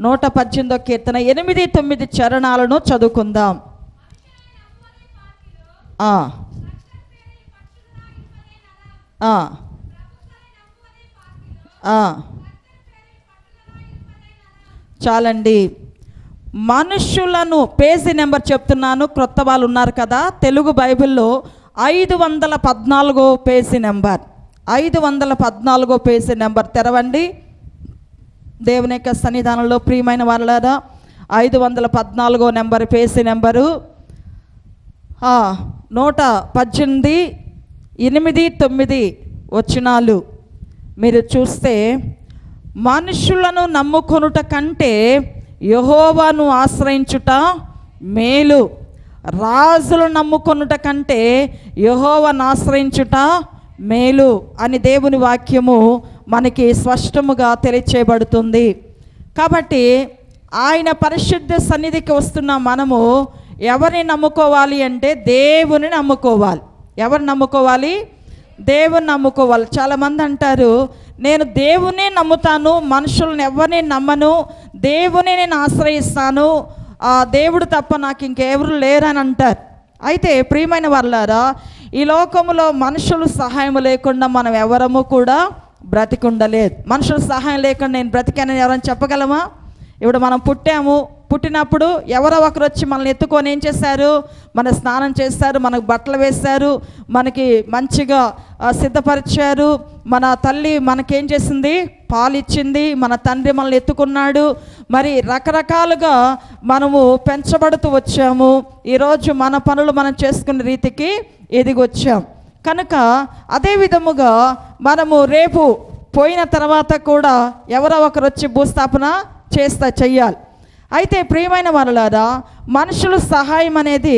118వ కీర్తన 8-9 చరణాలను చదువుకుందాం. చాలండి. మనుషులను, పేజీ నెంబర్ చెప్తున్నాను, క్రొత్త వాళ్ళు ఉన్నారు కదా, తెలుగు బైబిల్లో 514 పేజీ నెంబర్, 514 పేజీ నెంబర్ తెరవండి. దేవుని యొక్క సన్నిధానంలో ప్రియమైన వాళ్ళారా, 514 నెంబర్ పేజీ నెంబరు 118, 8-9 వచనాలు మీరు చూస్తే, మనుషులను నమ్ముకొనుట కంటే యెహోవాను ఆశ్రయించుట మేలు, రాజులు నమ్ముకొనుట కంటే యెహోవాను ఆశ్రయించుట మేలు అని దేవుని వాక్యము మనకి స్పష్టముగా తెలియచేయబడుతుంది. కాబట్టి ఆయన పరిశుద్ధ సన్నిధికి వస్తున్న మనము ఎవరిని నమ్ముకోవాలి అంటే దేవుని నమ్ముకోవాలి. ఎవరిని నమ్ముకోవాలి? దేవుని నమ్ముకోవాలి. చాలామంది అంటారు, నేను దేవుని నమ్ముతాను, మనుషులను ఎవరిని నమ్మను, దేవుని నేను ఆశ్రయిస్తాను, దేవుడు తప్ప నాకు ఇంకెవరు లేరని అంటారు. అయితే ప్రియమైన వాళ్ళారా, ఈ లోకంలో మనుషుల సహాయం లేకుండా మనం ఎవరము కూడా బ్రతికుండలేదు. మనుషుల సహాయం లేకుండా నేను బ్రతికానని ఎవరైనా చెప్పగలమా? ఇప్పుడు మనం పుట్టినప్పుడు ఎవరో ఒకరు వచ్చి మనల్ని ఎత్తుకొని ఏం చేశారు? మన స్నానం చేస్తారు, మనకు బట్టలు వేశారు, మనకి మంచిగా సిద్ధపరిచారు. మన తల్లి మనకేం చేసింది? పాలిచ్చింది. మన తండ్రి మనల్ని ఎత్తుకున్నాడు. మరి రకరకాలుగా మనము పెంచబడుతూ వచ్చాము. ఈరోజు మన పనులు మనం చేసుకునే రీతికి ఎదిగొచ్చాం. కనుక అదే విధముగా మనము రేపు పోయిన తర్వాత కూడా ఎవరో ఒకరు వచ్చి భూస్థాపన చెయ్యాలి. అయితే ప్రియమైన వారలారా, మనుషుల సహాయం అనేది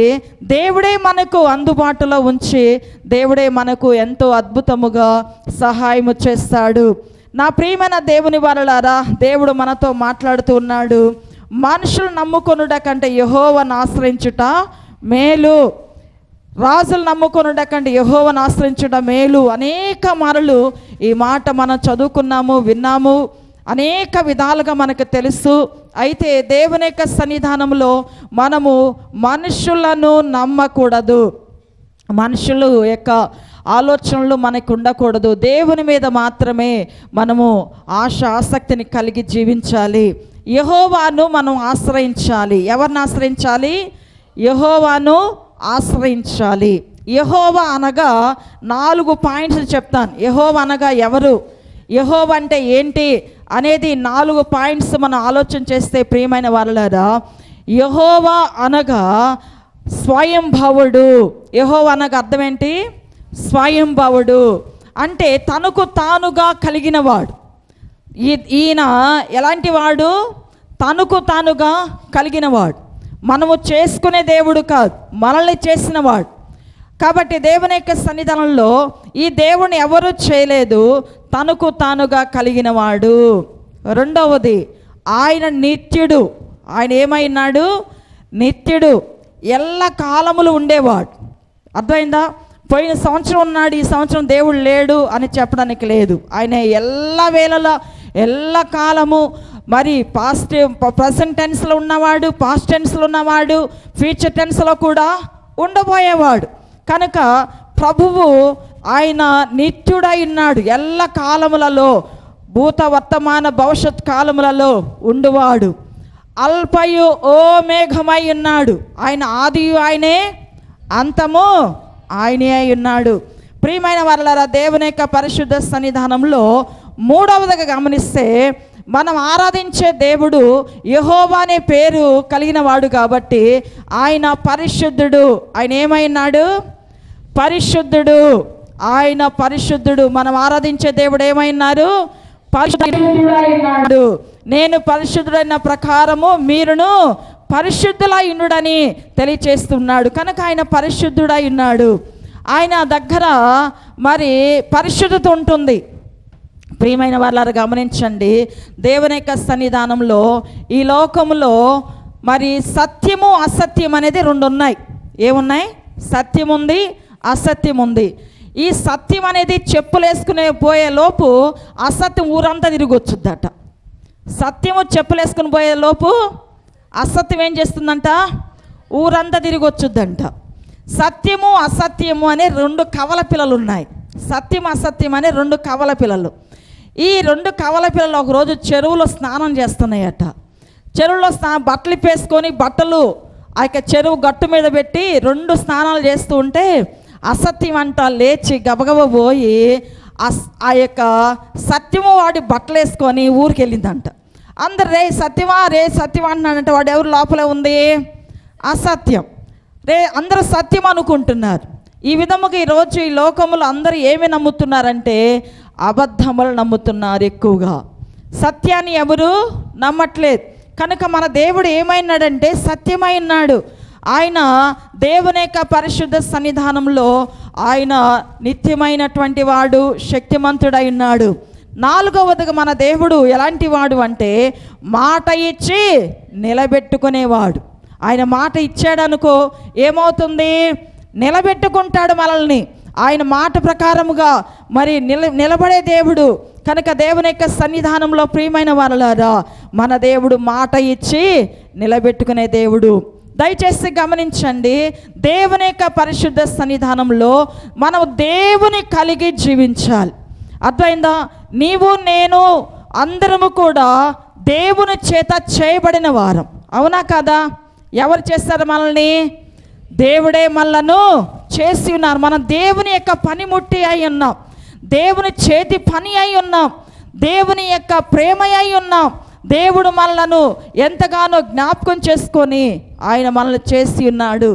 దేవుడే మనకు అందుబాటులో ఉంచి దేవుడే మనకు ఎంతో అద్భుతముగా సహాయము చేస్తాడు. నా ప్రియమైన దేవుని వారలారా, దేవుడు మనతో మాట్లాడుతూ ఉన్నాడు. మనుషులు నమ్ముకొనుట కంటే యెహోవాను ఆశ్రయించుట మేలు, రాజులు నమ్ముకొనుట కంటే యెహోవాను ఆశ్రయించుట మేలు. అనేక మార్లు ఈ మాట మనం చదువుకున్నాము, విన్నాము, అనేక విధాలుగా మనకు తెలుసు. అయితే దేవుని యొక్క సన్నిధానంలో మనము మనుషులను నమ్మకూడదు. మనుషుల యొక్క ఆలోచనలు మనకు ఉండకూడదు. దేవుని మీద మాత్రమే మనము ఆసక్తిని కలిగి జీవించాలి. యెహోవాను మనం ఆశ్రయించాలి. ఎవరిని ఆశ్రయించాలి? యెహోవాను ఆశ్రయించాలి. యెహోవా అనగా 4 పాయింట్స్ చెప్తాను. యెహోవా అనగా ఎవరు, యెహోవా అంటే ఏంటి అనేది 4 పాయింట్స్ మనం ఆలోచన చేస్తే ప్రియమైన వాళ్ళారా, యెహోవా అనగా స్వయంభవుడు. యెహోవా అనగా అర్థం ఏంటి? స్వయంభవుడు అంటే తనకు తానుగా కలిగినవాడు. ఈయన ఎలాంటి వాడు? తనకు తానుగా కలిగినవాడు. మనము చేసుకునే దేవుడు కాదు, మనల్ని చేసినవాడు. కాబట్టి దేవుని యొక్క సన్నిధానంలో ఈ దేవుని ఎవరు చేయలేదు, తనకు తానుగా కలిగినవాడు. రెండవది, ఆయన నిత్యుడు. ఆయన ఏమైనాడు? నిత్యుడు, ఎల్ల కాలములు ఉండేవాడు. అర్థమైందా? పోయిన సంవత్సరం ఉన్నాడు, ఈ సంవత్సరం దేవుడు లేడు అని చెప్పడానికి లేదు. ఆయన ఎల్ల వేళలా, ఎల్ల కాలము, మరి ప్రజెంట్ టెన్స్లో ఉన్నవాడు, పాస్ట్ టెన్స్లో ఉన్నవాడు, ఫ్యూచర్ టెన్స్లో కూడా ఉండబోయేవాడు. కనుక ప్రభువు ఆయన నిత్యుడై ఉన్నాడు. ఎల్ల కాలములలో, భూత వర్తమాన భవిష్యత్ కాలములలో ఉండువాడు. అల్పయు ఓ మేఘమై ఉన్నాడు. ఆయన ఆదియు ఆయనే, అంతము ఆయనే అయి ఉన్నాడు. ప్రియమైన వారలారా, దేవుని యొక్క పరిశుద్ధ సన్నిధానంలో మూడవదిగా గమనిస్తే, మనం ఆరాధించే దేవుడు యెహోవా అనే పేరు కలిగిన వాడు కాబట్టి ఆయన పరిశుద్ధుడు. ఆయన ఏమైనాడు? పరిశుద్ధుడు. ఆయన పరిశుద్ధుడు. మనం ఆరాధించే దేవుడు ఏమైనారు? పరిశుద్ధుడైనాడు. నేను పరిశుద్ధుడైన ప్రకారము మీరును పరిశుద్ధులై ఉండుడని తెలియచేస్తున్నాడు. కనుక ఆయన పరిశుద్ధుడై ఉన్నాడు. ఆయన దగ్గర మరి పరిశుద్ధత ఉంటుంది. ప్రియమైన వాళ్ళారు గమనించండి, దేవుని యొక్క సన్నిధానంలో ఈ లోకంలో మరి సత్యము అసత్యం అనేది 2 ఉన్నాయి. ఏమున్నాయి? సత్యం ఉంది, అసత్యం ఉంది. ఈ సత్యం అనేది చెప్పులు వేసుకునే పోయే లోపు అసత్యం ఊరంతా తిరిగి వచ్చుద్దట. సత్యము చెప్పులేసుకుని పోయే లోపు అసత్యం ఏం చేస్తుందంట? ఊరంతా తిరిగి వచ్చుద్దంట. సత్యము అసత్యము అనే రెండు కవల పిల్లలు ఉన్నాయి. సత్యం అసత్యం అనే రెండు కవల పిల్లలు. ఈ రెండు కవల పిల్లలు ఒకరోజు చెరువులో స్నానం చేస్తున్నాయట. చెరువులో బట్టలు వేసుకొని బట్టలు ఆ యొక్క చెరువు గట్టు మీద పెట్టి రెండు స్నానాలు చేస్తూ ఉంటే అసత్యం అంట లేచి గబగబ పోయి ఆ యొక్క సత్యము వాడి బట్టలు వేసుకొని ఊరికి వెళ్ళిందంట. అందరు రే సత్యమా అంటున్నాడంటే వాడు ఎవరు లోపలే ఉంది? అసత్యం. అందరూ సత్యం అనుకుంటున్నారు. ఈ విధముగా ఈరోజు ఈ లోకములు అందరూ ఏమి నమ్ముతున్నారంటే అబద్ధములు నమ్ముతున్నారు ఎక్కువగా. సత్యాన్ని ఎవరు నమ్మట్లేదు. కనుక మన దేవుడు ఏమైనాడంటే సత్యమై ఉన్నాడు. ఆయన దేవుని యొక్క పరిశుద్ధ సన్నిధానంలో ఆయన నిత్యమైనటువంటి వాడు, శక్తిమంతుడై ఉన్నాడు. నాలుగవదిగా మన దేవుడు ఎలాంటి వాడు అంటే మాట ఇచ్చి నిలబెట్టుకునేవాడు. ఆయన మాట ఇచ్చాడనుకో ఏమవుతుంది? నిలబెట్టుకుంటాడు మనల్ని. ఆయన మాట ప్రకారముగా మరి నిలబడే దేవుడు. కనుక దేవుని యొక్క సన్నిధానంలో ప్రియమైన వారలారా, మన దేవుడు మాట ఇచ్చి నిలబెట్టుకునే దేవుడు. దయచేసి గమనించండి, దేవుని యొక్క పరిశుద్ధ సన్నిధానంలో మనం దేవుని కలిగి జీవించాలి. అర్థమైందా? నీవు నేను అందరము కూడా దేవుని చేత చేయబడిన వారం. అవునా కాదా? ఎవరు చేస్తారు మనల్ని? దేవుడే మనలను చేసి ఉన్నారు. మనం దేవుని యొక్క పనిముట్టి అయి ఉన్నాం, దేవుని చేతి పని అయి ఉన్నాం, దేవుని యొక్క ప్రేమ అయి ఉన్నాం. దేవుడు మనలను ఎంతగానో జ్ఞాపకం చేసుకొని ఆయన మనల్ని చేసి ఉన్నాడు.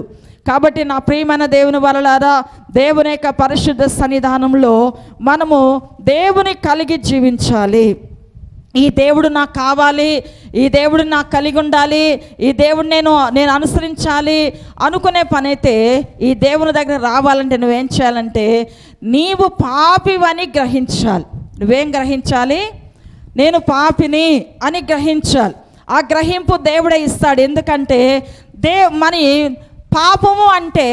కాబట్టి నా ప్రియమైన దేవుని వలలారా, దేవుని యొక్క పరిశుద్ధ సన్నిధానంలో మనము దేవుని కలిగి జీవించాలి. ఈ దేవుడు నాకు కావాలి, ఈ దేవుడు నాకు కలిగి ఉండాలి, ఈ దేవుడు నేను అనుసరించాలి అనుకునే పని అయితే ఈ దేవుని దగ్గర రావాలంటే నువ్వేం చేయాలంటే నీవు పాపివని గ్రహించాలి. నువ్వేం గ్రహించాలి? నేను పాపిని అని గ్రహించాలి. ఆ గ్రహింపు దేవుడే ఇస్తాడు. ఎందుకంటే మరి పాపము అంటే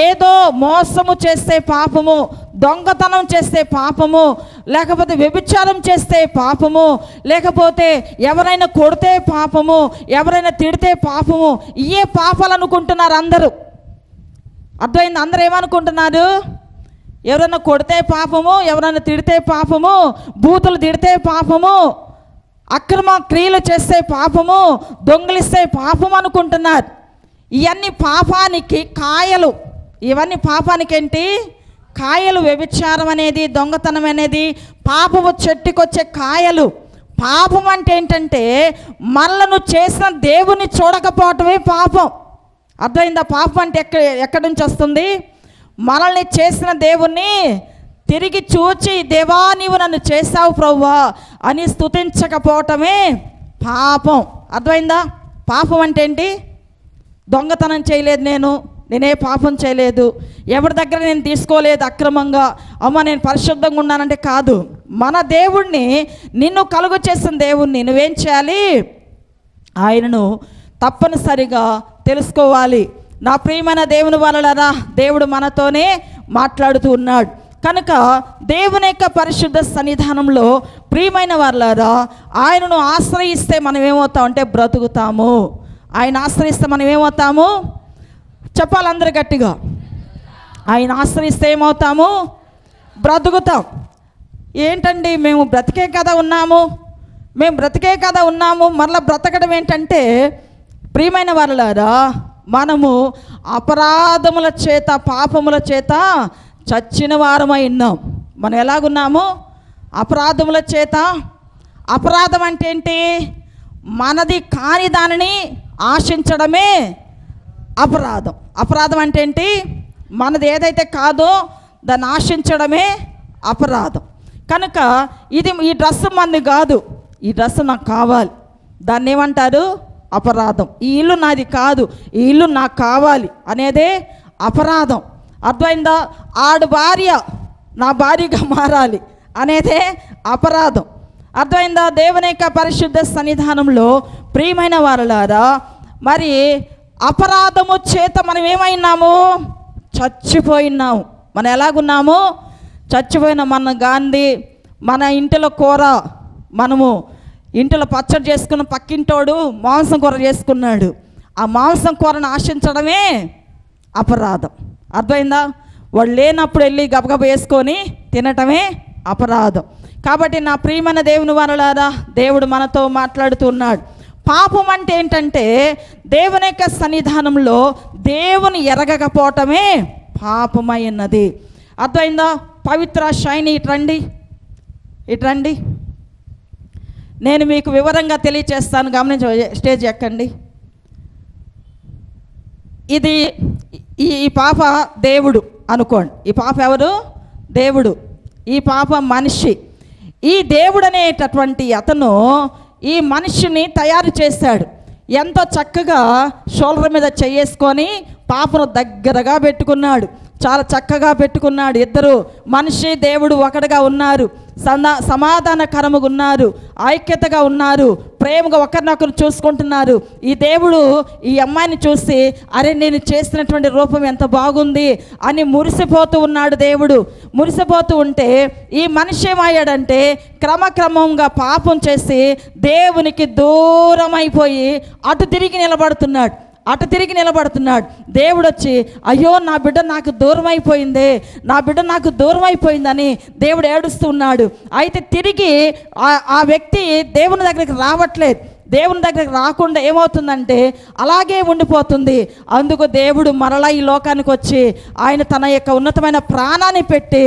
ఏదో మోసము చేస్తే పాపము, దొంగతనం చేస్తే పాపము, లేకపోతే వ్యభిచారం చేస్తే పాపము, లేకపోతే ఎవరైనా కొడితే పాపము, ఎవరైనా తిడితే పాపము. ఇవే పాపాలు అనుకుంటున్నారు అందరూ. అర్థమైంది? అందరూ ఏమనుకుంటున్నారు? ఎవరైనా కొడితే పాపము, ఎవరైనా తిడితే పాపము, బూతులు తిడితే పాపము, అక్రమ క్రియలు చేస్తే పాపము, దొంగిలిస్తే పాపం అనుకుంటున్నారు. ఇవన్నీ పాపానికి కాయలు. ఇవన్నీ పాపానికి ఏంటి? కాయలు. వ్యభిచారం అనేది, దొంగతనం అనేది పాపము చెట్టుకొచ్చే కాయలు. పాపం అంటే ఏంటంటే మనలను చేసిన దేవుని చూడకపోవటమే పాపం. అర్థమైందా? పాపం అంటే ఎక్కడి నుంచి వస్తుంది? మనల్ని చేసిన దేవుణ్ణి తిరిగి చూచి దేవా నీవు నన్ను చేసావు ప్రభువా అని స్తుతించకపోవటమే పాపం. అర్థమైందా? పాపం అంటే ఏంటి? దొంగతనం చేయలేదు, నేనే పాపం చేయలేదు, ఎవరి దగ్గర నేను తీసుకోలేదు అక్రమంగా, అమ్మ నేను పరిశుద్ధంగా ఉన్నానంటే కాదు. మన దేవుణ్ణి, నిన్ను కలుగు చేసిన దేవుణ్ణి నువ్వేం చేయాలి? ఆయనను తప్పనిసరిగా తెలుసుకోవాలి. నా ప్రియమైన దేవుని వలన దేవుడు మనతోనే మాట్లాడుతూ ఉన్నాడు. కనుక దేవుని యొక్క పరిశుద్ధ సన్నిధానంలో ప్రియమైన వారలారా, ఆయనను ఆశ్రయిస్తే మనం ఏమవుతామంటే బ్రతుకుతాము. ఆయన ఆశ్రయిస్తే మనం ఏమవుతాము? చెప్పాలి అందరు గట్టిగా. ఆయన ఆశ్రయిస్తే ఏమవుతాము? బ్రతుకుతాం. ఏంటండి మేము బ్రతికే కదా ఉన్నాము, మరలా బ్రతకడం ఏంటంటే ప్రియమైన వారలారా, మనము అపరాధముల చేత, పాపముల చేత చచ్చిన వారమై ఉన్నాం. మనం ఎలాగున్నాము? అపరాధముల చేత. అపరాధం అంటే ఏంటి? మనది కాని దానిని ఆశించడమే అపరాధం. అపరాధం అంటే ఏంటి? మనది ఏదైతే కాదో దాన్ని ఆశించడమే అపరాధం. కనుక ఈ డ్రెస్ మనది కాదు, ఈ డ్రెస్ నాకు కావాలి, దాన్ని ఏమంటారు? అపరాధం. ఈ ఇల్లు నాది కాదు, ఈ ఇల్లు నాకు కావాలి అనేదే అపరాధం. అర్థమైందా? ఆడు భార్య నా భార్యగా మారాలి అనేదే అపరాధం. అర్థమైందా? దేవుని యొక్క పరిశుద్ధ సన్నిధానంలో ప్రియమైన వారలారా, మరి అపరాధము చేత మనం ఏమైనాము? చచ్చిపోయినాము. మనం ఎలాగున్నాము? చచ్చిపోయిన మన గాంధీ, మన ఇంటిలో కూర మనము ఇంటిలో పచ్చడి చేసుకున్న పక్కింటోడు మాంసం కూర చేసుకున్నాడు. ఆ మాంసం కూరను ఆశించడమే అపరాధం. అర్థమైందా? వాళ్ళు లేనప్పుడు వెళ్ళి గబగబ వేసుకొని తినటమే అపరాధం. కాబట్టి నా ప్రియమైన దేవుని వారలారా, దేవుడు మనతో మాట్లాడుతున్నాడు. పాపం అంటే ఏంటంటే దేవుని యొక్క సన్నిధానంలో దేవుని ఎరగకపోవటమే పాపమై ఉన్నది. అర్థమైందా? పవిత్ర షైని ఇట్రండి, నేను మీకు వివరంగా తెలియచేస్తాను. గమనించ, స్టేజ్ ఎక్కండి. ఇది ఈ పాప దేవుడు అనుకోండి. ఈ పాప ఎవరు? దేవుడు. ఈ పాప మనిషి. ఈ దేవుడు అనేటటువంటి అతను ఈ మనిషిని తయారు చేశాడు. ఎంతో చక్కగా షోల్డర్ మీద చేసుకొని పాపను దగ్గరగా పెట్టుకున్నాడు. చాలా చక్కగా పెట్టుకున్నాడు. ఇద్దరు మనిషి దేవుడు ఒకటిగా ఉన్నారు, సమాధానకరముగా ఉన్నారు, ఐక్యతగా ఉన్నారు, ప్రేమగా ఒకరినొకరు చూసుకుంటున్నారు. ఈ దేవుడు ఈ అమ్మాయిని చూసి, అరే నేను చేసినటువంటి రూపం ఎంత బాగుంది అని మురిసిపోతూ ఉన్నాడు. దేవుడు మురిసిపోతూ ఉంటే ఈ మనిషి ఏమయ్యాడంటే క్రమక్రమంగా పాపం చేసి దేవునికి దూరం అయిపోయి అటు తిరిగి నిలబడుతున్నాడు. దేవుడు వచ్చి, అయ్యో నా బిడ్డ నాకు దూరం అయిపోయిందని దేవుడు ఏడుస్తున్నాడు. అయితే తిరిగి ఆ వ్యక్తి దేవుని దగ్గరికి రావట్లేదు. దేవుని దగ్గరికి రాకుండా ఏమవుతుందంటే అలాగే ఉండిపోతుంది. అందుకు దేవుడు మరలా ఈ లోకానికి వచ్చి ఆయన తన యొక్క ఉన్నతమైన ప్రాణాన్ని పెట్టి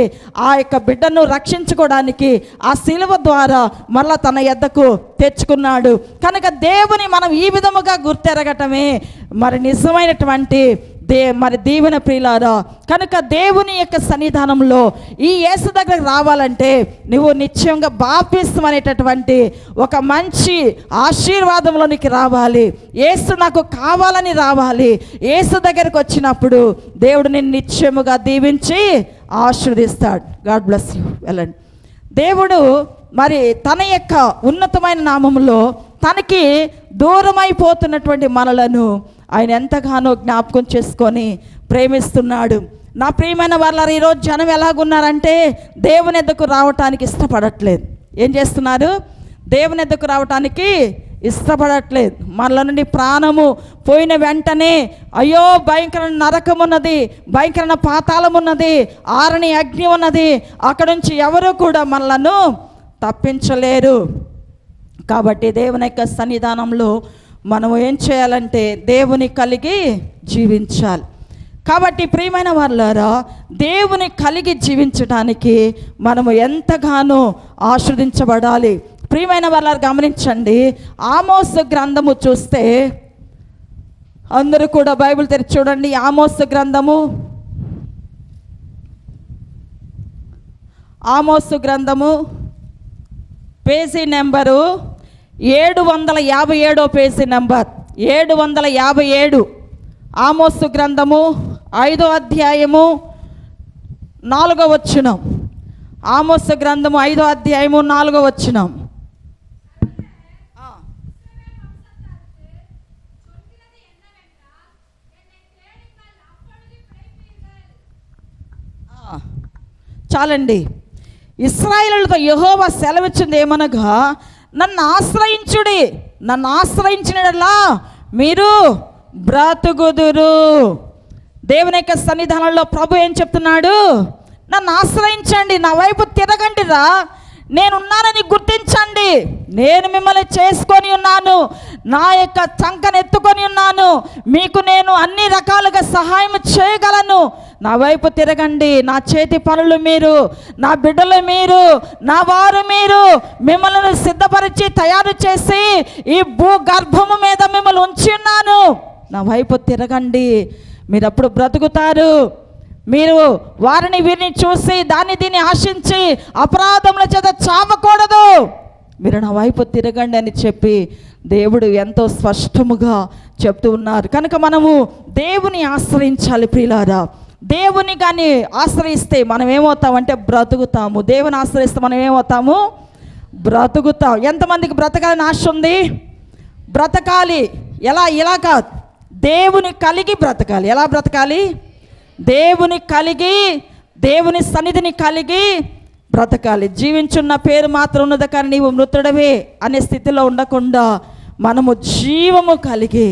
ఆ యొక్క బిడ్డను రక్షించుకోవడానికి ఆ శిలువ ద్వారా మరలా తన యొద్దకు తెచ్చుకున్నాడు. కనుక దేవుని మనం ఈ విధముగా గుర్తెరగటమే మరి నిజమైనటువంటి దీవెన ప్రియులారా. కనుక దేవుని యొక్క సన్నిధానంలో ఈ యేసు దగ్గరకు రావాలంటే నువ్వు నిశ్చయంగా బాప్తిస్మం అనేటటువంటి ఒక మంచి ఆశీర్వాదంలోనికి రావాలి. యేసు నాకు కావాలని రావాలి. యేసు దగ్గరకు వచ్చినప్పుడు దేవుడు నిన్ను నిశ్చయముగా దీవించి ఆశీర్వదిస్తాడు. God bless you. వెళ్ళండి. దేవుడు మరి తన యొక్క ఉన్నతమైన నామములో తనకి దూరమైపోతున్నటువంటి మనలను ఆయన ఎంతగానో జ్ఞాపకం చేసుకొని ప్రేమిస్తున్నాడు. నా ప్రియమైన వాళ్ళారు, ఈరోజు జనం ఎలాగున్నారంటే దేవుని ఎద్దకు రావటానికి ఇష్టపడట్లేదు. ఏం చేస్తున్నారు? దేవుని ఎద్దకు రావటానికి ఇష్టపడట్లేదు. మనలో నుండి ప్రాణము పోయిన వెంటనే అయ్యో భయంకర నరకం ఉన్నది, భయంకరమైన పాతాళం ఉన్నది, ఆరని అగ్ని ఉన్నది, అక్కడ నుంచి ఎవరు కూడా మనలను తప్పించలేరు. కాబట్టి దేవుని యొక్క సన్నిధానంలో మనం ఏం చేయాలంటే దేవుని కలిగి జీవించాలి. కాబట్టి ప్రియమైన వారులారా, దేవుని కలిగి జీవించడానికి మనము ఎంతగానో ఆశీర్వదించబడాలి. ప్రియమైన వారులారా, గమనించండి. ఆమోసు గ్రంథము చూస్తే అందరూ కూడా బైబిల్ తెరిచి చూడండి. ఆమోసు గ్రంథము పేజీ నెంబరు 757 పేజీ నెంబర్ 757. ఆమోసు గ్రంథము 5వ అధ్యాయము 4వ వచనం. ఆమోసు గ్రంథము 5వ అధ్యాయము 4వ వచనం. చాలండి. ఇశ్రాయేలుతో యెహోవా సెలవిచ్చింది ఏమనగా, నన్ను ఆశ్రయించినలా మీరు బ్రతుకుదురు. దేవుని యొక్క సన్నిధానంలో ప్రభు ఏం చెప్తున్నాడు? నన్ను ఆశ్రయించండి, నా వైపు తిరగండిరా, నేనున్నానని గుర్తించండి. నేను మిమ్మల్ని చేసుకొని ఉన్నాను, నా యొక్క చంకను ఎత్తుకొని ఉన్నాను, మీకు నేను అన్ని రకాలుగా సహాయం చేయగలను. నా వైపు తిరగండి, నా చేతి పనులు మీరు, నా బిడ్డలు మీరు, నా వారు మీరు, మిమ్మల్ని సిద్ధపరిచి తయారు చేసి ఈ భూగర్భము మీద మిమ్మల్ని ఉంచి ఉన్నాను. నా వైపు తిరగండి, మీరు అప్పుడు బ్రతుకుతారు. మీరు వారిని వీరిని చూసి దాన్ని దీన్ని ఆశించి అపరాధముల చేత చావకూడదు. మీరు నా వైపు తిరగండి అని చెప్పి దేవుడు ఎంతో స్పష్టముగా చెప్తూ ఉన్నారు. కనుక మనము దేవుని ఆశ్రయించాలి ప్రియులారా. దేవుని కానీ ఆశ్రయిస్తే మనం ఏమవుతామంటే బ్రతుకుతాము. దేవుని ఆశ్రయిస్తే మనం ఏమవుతాము? బ్రతుకుతాం. ఎంతమందికి బ్రతకాలని ఆశ ఉంది? బ్రతకాలి. ఇలా కాదు, దేవుని కలిగి బ్రతకాలి. ఎలా బ్రతకాలి? దేవుని కలిగి, దేవుని సన్నిధిని కలిగి బ్రతకాలి. జీవించున్న పేరు మాత్రం ఉన్నది కానీ నీవు మృతుడవే అనే స్థితిలో ఉండకుండా మనము జీవము కలిగి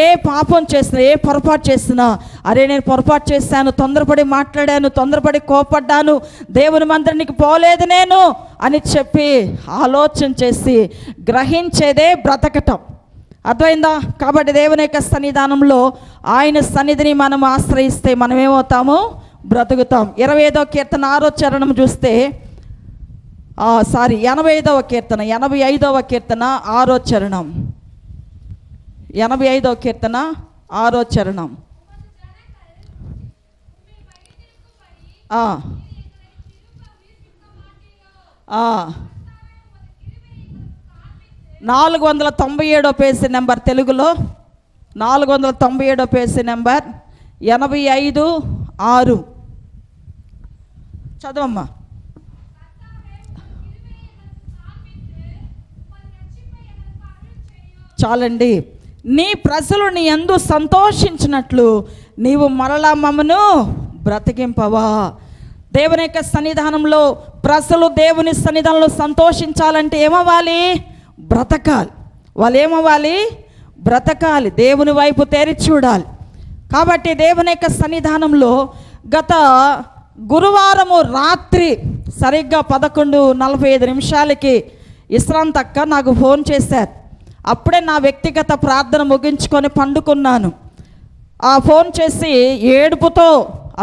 ఏ పాపం చేసినా, ఏ పొరపాటు చేసినా, అరే నేను పొరపాటు చేశాను, తొందరపడి మాట్లాడాను, తొందరపడి కోపడ్డాను, దేవుని మందిరానికి పోలేదు నేను అని చెప్పి ఆలోచన చేసి గ్రహించేదే బ్రతకటం. అర్థమైందా? కాబట్టి దేవుని యొక్క సన్నిధానంలో ఆయన సన్నిధిని మనం ఆశ్రయిస్తే మనం ఏమవుతాము? బ్రతుకుతాం. 25వ కీర్తన 6వ చరణం చూస్తే 85వ కీర్తన 85వ కీర్తన 6వ చరణం 85వ కీర్తన 6వ చరణం 497 పేజీ నెంబర్, తెలుగులో 497 పేజీ నెంబర్ 85:6 చదవమ్మా. చాలండి. నీ ప్రజలు నీ యందు సంతోషించినట్లు నీవు మరలా మమ్మను బ్రతికింపవా. దేవుని యొక్క సన్నిధానంలో ప్రజలు దేవుని సన్నిధానంలో సంతోషించాలంటే ఏమవ్వాలి? బ్రతకాలి. వాళ్ళు ఏమవ్వాలి? బ్రతకాలి. దేవుని వైపు తెరిచి చూడాలి. కాబట్టి దేవుని యొక్క సన్నిధానంలో గత గురువారము రాత్రి సరిగ్గా 11:45 ఇస్రాంత్ అక్క నాకు ఫోన్ చేశారు. అప్పుడే నా వ్యక్తిగత ప్రార్థన ముగించుకొని పండుకున్నాను. ఆ ఫోన్ చేసి ఏడుపుతో,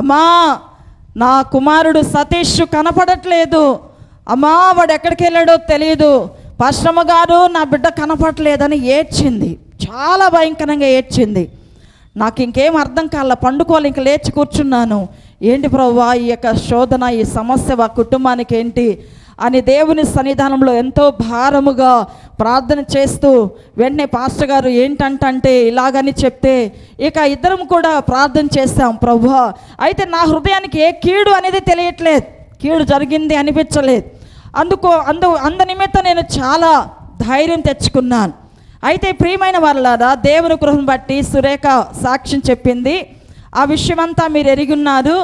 అమ్మా నా కుమారుడు సతీష్ కనపడట్లేదు, అమ్మా వాడు ఎక్కడికి వెళ్ళాడో తెలియదు, పాస్టమ్మ గారు నా బిడ్డ కనపడట్లేదని ఏడ్చింది. చాలా భయంకరంగా ఏడ్చింది. నాకు ఇంకేం అర్థం కాల, పండుకోవాలి, ఇంక లేచి కూర్చున్నాను. ఏంటి ప్రభువా ఈ యొక్క శోధన, ఈ సమస్య ఆ కుటుంబానికి ఏంటి అని దేవుని సన్నిధానంలో ఎంతో భారముగా ప్రార్థన చేస్తూ వెంటనే పాస్టర్ గారు ఏంటంటే ఇలాగని చెప్తే ఇక ఇద్దరం కూడా ప్రార్థన చేశాం. ప్రభువా అయితే నా హృదయానికి ఏ కీడు అనేది తెలియట్లేదు, కీడు జరిగింది అనిపించలేదు. అందు నిమిత్తం నేను చాలా ధైర్యం తెచ్చుకున్నాను. అయితే ప్రియమైన వాళ్ళారా, దేవుని కృపను బట్టి సురేఖ సాక్ష్యం చెప్పింది, ఆ విషయమంతా మీరు ఎరిగిన్నారు.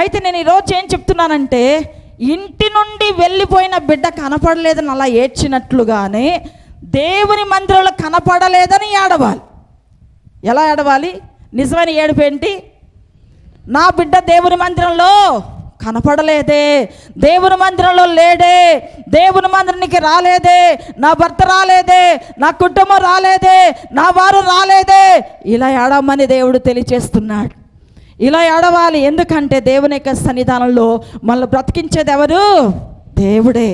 అయితే నేను ఈరోజు ఏం చెప్తున్నానంటే, ఇంటి నుండి వెళ్ళిపోయిన బిడ్డ కనపడలేదని అలా ఏడ్చినట్లుగానే దేవుని మందిరంలో కనపడలేదని ఏడవాలి. ఎలా ఏడవాలి? నిజమైన ఏడుపు ఏంటి? నా బిడ్డ దేవుని మందిరంలో కనపడలేదే, దేవుని మందిరంలో లేడే, దేవుని మందిరానికి రాలేదే, నా భర్త రాలేదే, నా కుటుంబం రాలేదే, నా వారు రాలేదే. ఇలా ఏడమని దేవుడు తెలియచేస్తున్నాడు. ఇలా ఏడవాలి. ఎందుకంటే దేవుని యొక్క సన్నిధానంలో మనల్ని బ్రతికించేది ఎవరు? దేవుడే.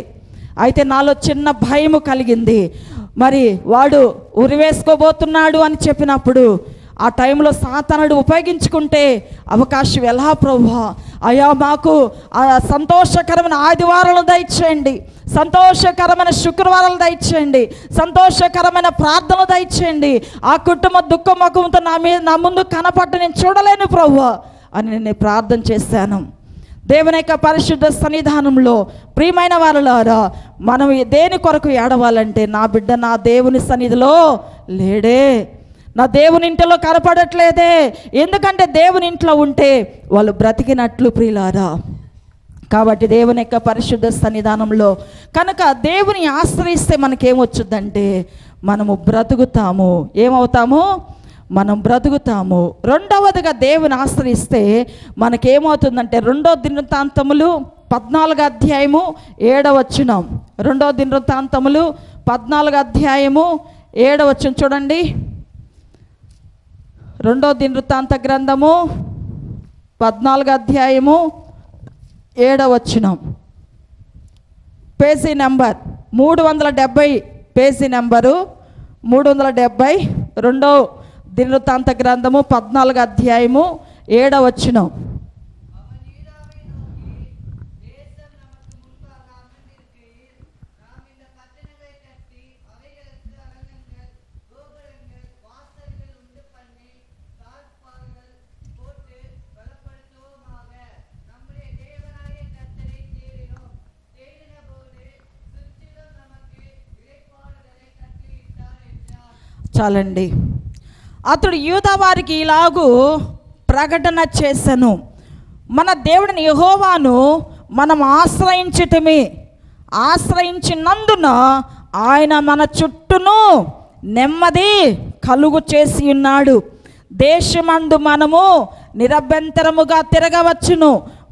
అయితే నాలో చిన్న భయము కలిగింది. మరి వాడు ఉరివేసుకోబోతున్నాడు అని చెప్పినప్పుడు ఆ టైంలో సాతానుడు ఉపయోగించుకుంటే అవకాశం ఎలా ప్రభువా? అయ్యా మాకు సంతోషకరమైన ఆదివారాలు దయచేయండి, సంతోషకరమైన శుక్రవారాలు దయచేయండి, సంతోషకరమైన ప్రార్థనలు దయచేయండి. ఆ కుటుంబ దుఃఖముఖంతో నా ముందు కనపడ్డ నేను చూడలేను ప్రభువా అని నేను ప్రార్థన చేశాను. దేవుని యొక్క పరిశుద్ధ సన్నిధానంలో ప్రియమైన వారలారా, మనం దేని కొరకు ఏడవాలంటే, నా బిడ్డ నా దేవుని సన్నిధిలో లేడే, నా దేవుని ఇంట్లో కనపడట్లేదే. ఎందుకంటే దేవుని ఇంట్లో ఉంటే వాళ్ళు బ్రతికినట్లు ప్రియులారా. కాబట్టి దేవుని యొక్క పరిశుద్ధ సన్నిధానంలో కనుక దేవుని ఆశ్రయిస్తే మనకేమొచ్చుద్దంటే మనము బ్రతుకుతాము. ఏమవుతాము? మనం బ్రతుకుతాము. రెండవదిగా దేవుని ఆశ్రయిస్తే మనకేమవుతుందంటే 2వ దినవృత్తాంతములు 14వ అధ్యాయము 7వ వచనం. 2వ దినవృత్తాంతములు 14వ అధ్యాయము 7వ వచనం చూడండి. 2వ దినవృత్తాంత గ్రంథము 14వ అధ్యాయము 7వ వచనం. Page number 370, page number 370. 2వ దినవృత్తాంత గ్రంథము 14వ అధ్యాయము 7వ వచనం. చాలండి. అతడు యూదా వారికి ఇలాగూ ప్రకటన చేసెను, మన దేవుడిని యెహోవాను మనం ఆశ్రయించినందున ఆయన మన చుట్టూను నెమ్మది కలుగు చేసి ఉన్నాడు. దేశమందు మనము నిరభ్యంతరముగా తిరగవచ్చును.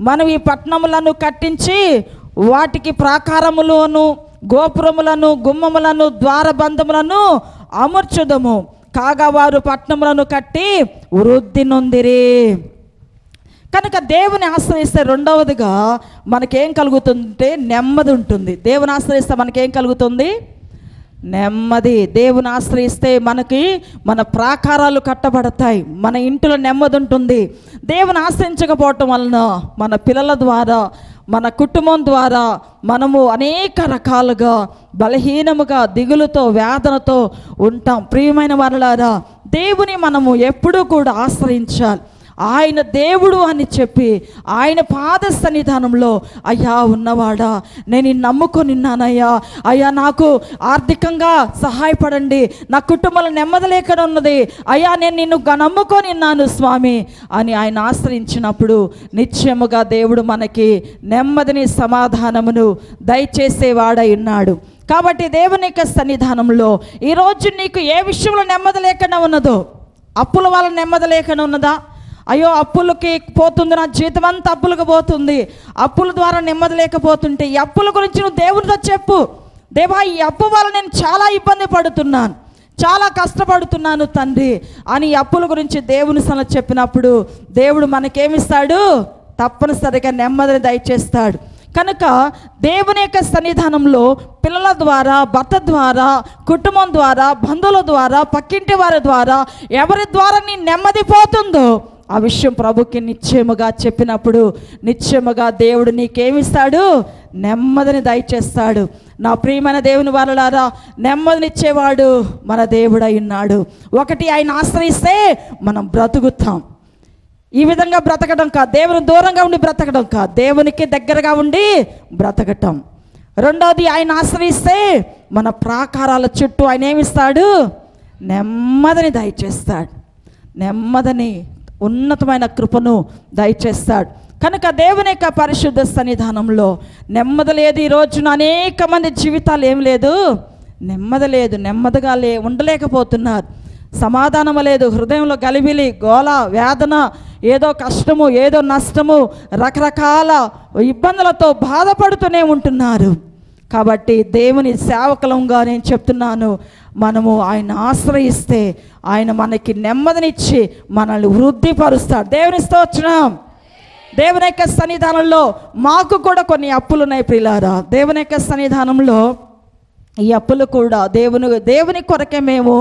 మనం ఈ పట్టణములను కట్టించి వాటికి ప్రాకారములను, గోపురములను, గుమ్మములను, ద్వారబంధములను అమర్చుదము. కాగా వారు పట్టణములను కట్టి వృద్ధి నొందిరి. కనుక దేవుని ఆశ్రయిస్తే రెండవదిగా మనకేం కలుగుతుందంటే నెమ్మది ఉంటుంది. దేవుని ఆశ్రయిస్తే మనకేం కలుగుతుంది? నెమ్మది. దేవుని ఆశ్రయిస్తే మన ప్రాకారాలు కట్టబడతాయి, మన ఇంటిలో నెమ్మది ఉంటుంది. దేవుని ఆశ్రయించకపోవటం వలన మన పిల్లల ద్వారా, మన కుటుంబం ద్వారా మనము అనేక రకాలుగా బలహీనముగా, దిగులుతో, వేదనతో ఉంటాం. ప్రియమైన వారలారా, దేవుని మనము ఎప్పుడూ కూడా ఆశ్రయించాలి. ఆయన దేవుడు అని చెప్పి ఆయన పాద సన్నిధానంలో, అయ్యా ఉన్నవాడా, నేను నిన్ను నమ్ముకొని ఉన్నానయ్యా, అయ్యా నాకు ఆర్థికంగా సహాయపడండి, నా కుటుంబంలో నెమ్మది లేకుండా ఉన్నది, అయ్యా నేను నిన్ను నమ్ముకొని ఉన్నాను స్వామి అని ఆయన ఆశ్రయించినప్పుడు నిశ్చయముగా దేవుడు మనకి నెమ్మదిని, సమాధానమును దయచేసేవాడై ఉన్నాడు. కాబట్టి దేవుని యొక్క సన్నిధానంలో ఈరోజు నీకు ఏ విషయంలో నెమ్మది లేకుండా ఉన్నదో, అప్పుల వల్ల నెమ్మది లేకుండా ఉన్నదా? అయ్యో అప్పులకి పోతుంది, నా జీవితం అంతా అప్పులకు పోతుంది, అప్పుల ద్వారా నెమ్మది లేకపోతుంటే ఈ అప్పుల గురించి నువ్వు దేవునితో చెప్పు. దేవా, ఈ అప్పు వల్ల నేను చాలా ఇబ్బంది పడుతున్నాను, చాలా కష్టపడుతున్నాను తండ్రి అని ఈ అప్పుల గురించి దేవుని సన్నిధిలో చెప్పినప్పుడు దేవుడు మనకేమిస్తాడు? తప్పనిసరిగా నెమ్మదిని దయచేస్తాడు. కనుక దేవుని యొక్క సన్నిధానంలో పిల్లల ద్వారా, భర్త ద్వారా, కుటుంబం ద్వారా, బంధువుల ద్వారా, పక్కింటి వారి ద్వారా, ఎవరి ద్వారా నీ నెమ్మది పోతుందో ఆ విషయం ప్రభుకి నిశ్చయముగా చెప్పినప్పుడు నిశ్చయముగా దేవుడు నీకేమిస్తాడు? నెమ్మదిని దయచేస్తాడు. నా ప్రియమైన దేవుని వారలారా, నెమ్మదినిచ్చేవాడు మన దేవుడై ఉన్నాడు. ఒకటి, ఆయన ఆశ్రయిస్తే మనం బ్రతుకుతాం. ఈ విధంగా బ్రతకడం కాదు, దేవుని దూరంగా ఉండి బ్రతకడం కాదు, దేవునికి దగ్గరగా ఉండి బ్రతకటం. రెండవది, ఆయన ఆశ్రయిస్తే మన ప్రాకారాల చుట్టూ ఆయన ఏమిస్తాడు? నెమ్మదిని దయచేస్తాడు. నెమ్మదిని, ఉన్నతమైన కృపను దయచేస్తాడు. కనుక దేవుని యొక్క పరిశుద్ధ సన్నిధానంలో నెమ్మది లేదు. ఈ రోజున అనేక మంది జీవితాలు ఏం లేదు, నెమ్మది లేదు, నెమ్మదిగా ఉండలేకపోతున్నారు. సమాధానము లేదు, హృదయంలో గలిబిలి, గోల, వేదన, ఏదో కష్టము, ఏదో నష్టము, రకరకాల ఇబ్బందులతో బాధపడుతూనే ఉంటున్నారు. కాబట్టి దేవుని సేవకులంగా నేను చెప్తున్నాను, మనము ఆయన ఆశ్రయిస్తే ఆయన మనకి నెమ్మదినిచ్చి మనల్ని వృద్ధిపరుస్తాడు. దేవుని స్తోత్రం. దేవుని యొక్క సన్నిధానంలో మాకు కూడా కొన్ని అప్పులు ఉన్నాయి ప్రియులారా. దేవుని యొక్క సన్నిధానంలో ఈ అప్పులు కూడా దేవుని కొరకే మేము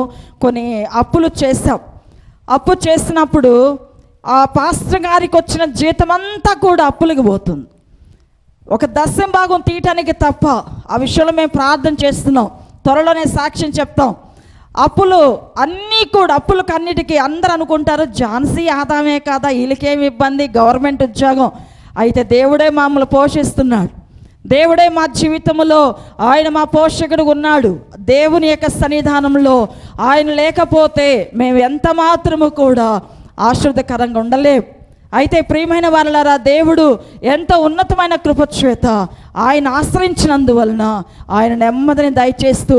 కొన్ని అప్పులు చేసాం. అప్పు చేసినప్పుడు ఆ పాస్టర్ గారికి వచ్చిన జీతం అంతా కూడా అప్పులకి పోతుంది. ఒక 10వ భాగం తీయటానికి తప్ప. ఆ విషయంలో మేము ప్రార్థన చేస్తున్నాం, త్వరలోనే సాక్ష్యం చెప్తాం. అప్పులు అన్నీ కూడా, అప్పులకు అన్నిటికీ అందరూ అనుకుంటారు ఝాన్సీ ఆదామే కాదా, వీళ్ళకేమి ఇబ్బంది, గవర్నమెంట్ ఉద్యోగం. అయితే దేవుడే మమ్మల్ని పోషిస్తున్నాడు. దేవుడే మా జీవితంలో ఆయన మా పోషకుడు ఉన్నాడు. దేవుని యొక్క సన్నిధానంలో ఆయన లేకపోతే మేము ఎంత మాత్రము కూడా ఆశీర్వదకరంగా ఉండలేం. అయితే ప్రియమైన వారలారా, దేవుడు ఎంతో ఉన్నతమైన కృపచేత ఆయన ఆశ్రయించినందువలన ఆయన నెమ్మదిని దయచేస్తూ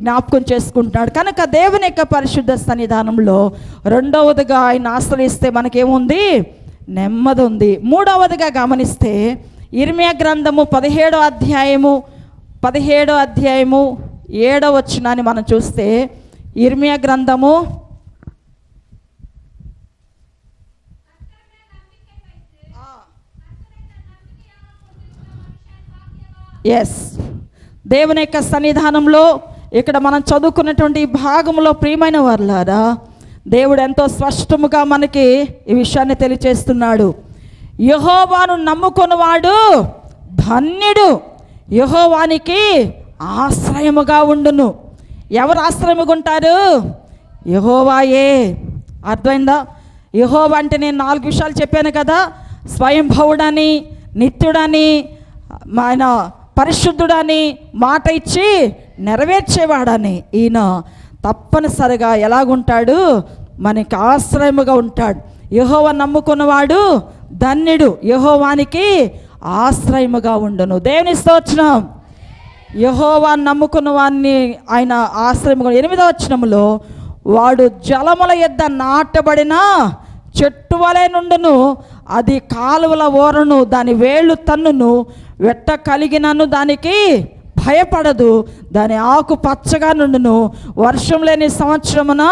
జ్ఞాపకం చేసుకుంటున్నాడు. కనుక దేవుని యొక్క పరిశుద్ధ సన్నిధానంలో రెండవదిగా ఆయన ఆశ్రయిస్తే మనకేముంది? నెమ్మది ఉంది. మూడవదిగా గమనిస్తే ఇర్మియా గ్రంథము 17వ అధ్యాయము 7వ వచనాన్ని మనం చూస్తే, ఇర్మియా గ్రంథము దేవుని యొక్క సన్నిధానంలో ఇక్కడ మనం చదువుకున్నటువంటి భాగంలో ప్రియమైన వారలారా, దేవుడు ఎంతో స్పష్టముగా మనకి ఈ విషయాన్ని తెలియచేస్తున్నాడు. యెహోవాను నమ్ముకొనువాడు ధన్యుడు, యెహోవానికి ఆశ్రయముగా ఉండును. ఎవరు ఆశ్రయముగా ఉంటారు? యెహోవాయే. అర్థమైందా? యెహోవా అంటే నేను 4 విషయాలు చెప్పాను కదా. స్వయంభవుడని, నిత్యుడని, ఆయన పరిశుద్ధుడని, మాట ఇచ్చి నెరవేర్చేవాడని. ఈయన తప్పనిసరిగా ఎలాగుంటాడు? మనకి ఆశ్రయముగా ఉంటాడు. యెహోవా నమ్ముకున్నవాడు ధన్యుడు, యెహోవానికి ఆశ్రయముగా ఉండును. దేవుని స్తోత్రం. యెహోవాను నమ్ముకున్న వారిని ఆయన ఆశ్రయముగా. 8వ వచనములో వాడు జలముల యొద్ద నాటబడిన చెట్టు వలె నుండును, అది కాలువల ఓరను, దాని వేళ్ళు తన్నును, వెట్ట కలిగినను దానికి భయపడదు, దాని ఆకు పచ్చగా నుండును, వర్షం లేని సంవత్సరమున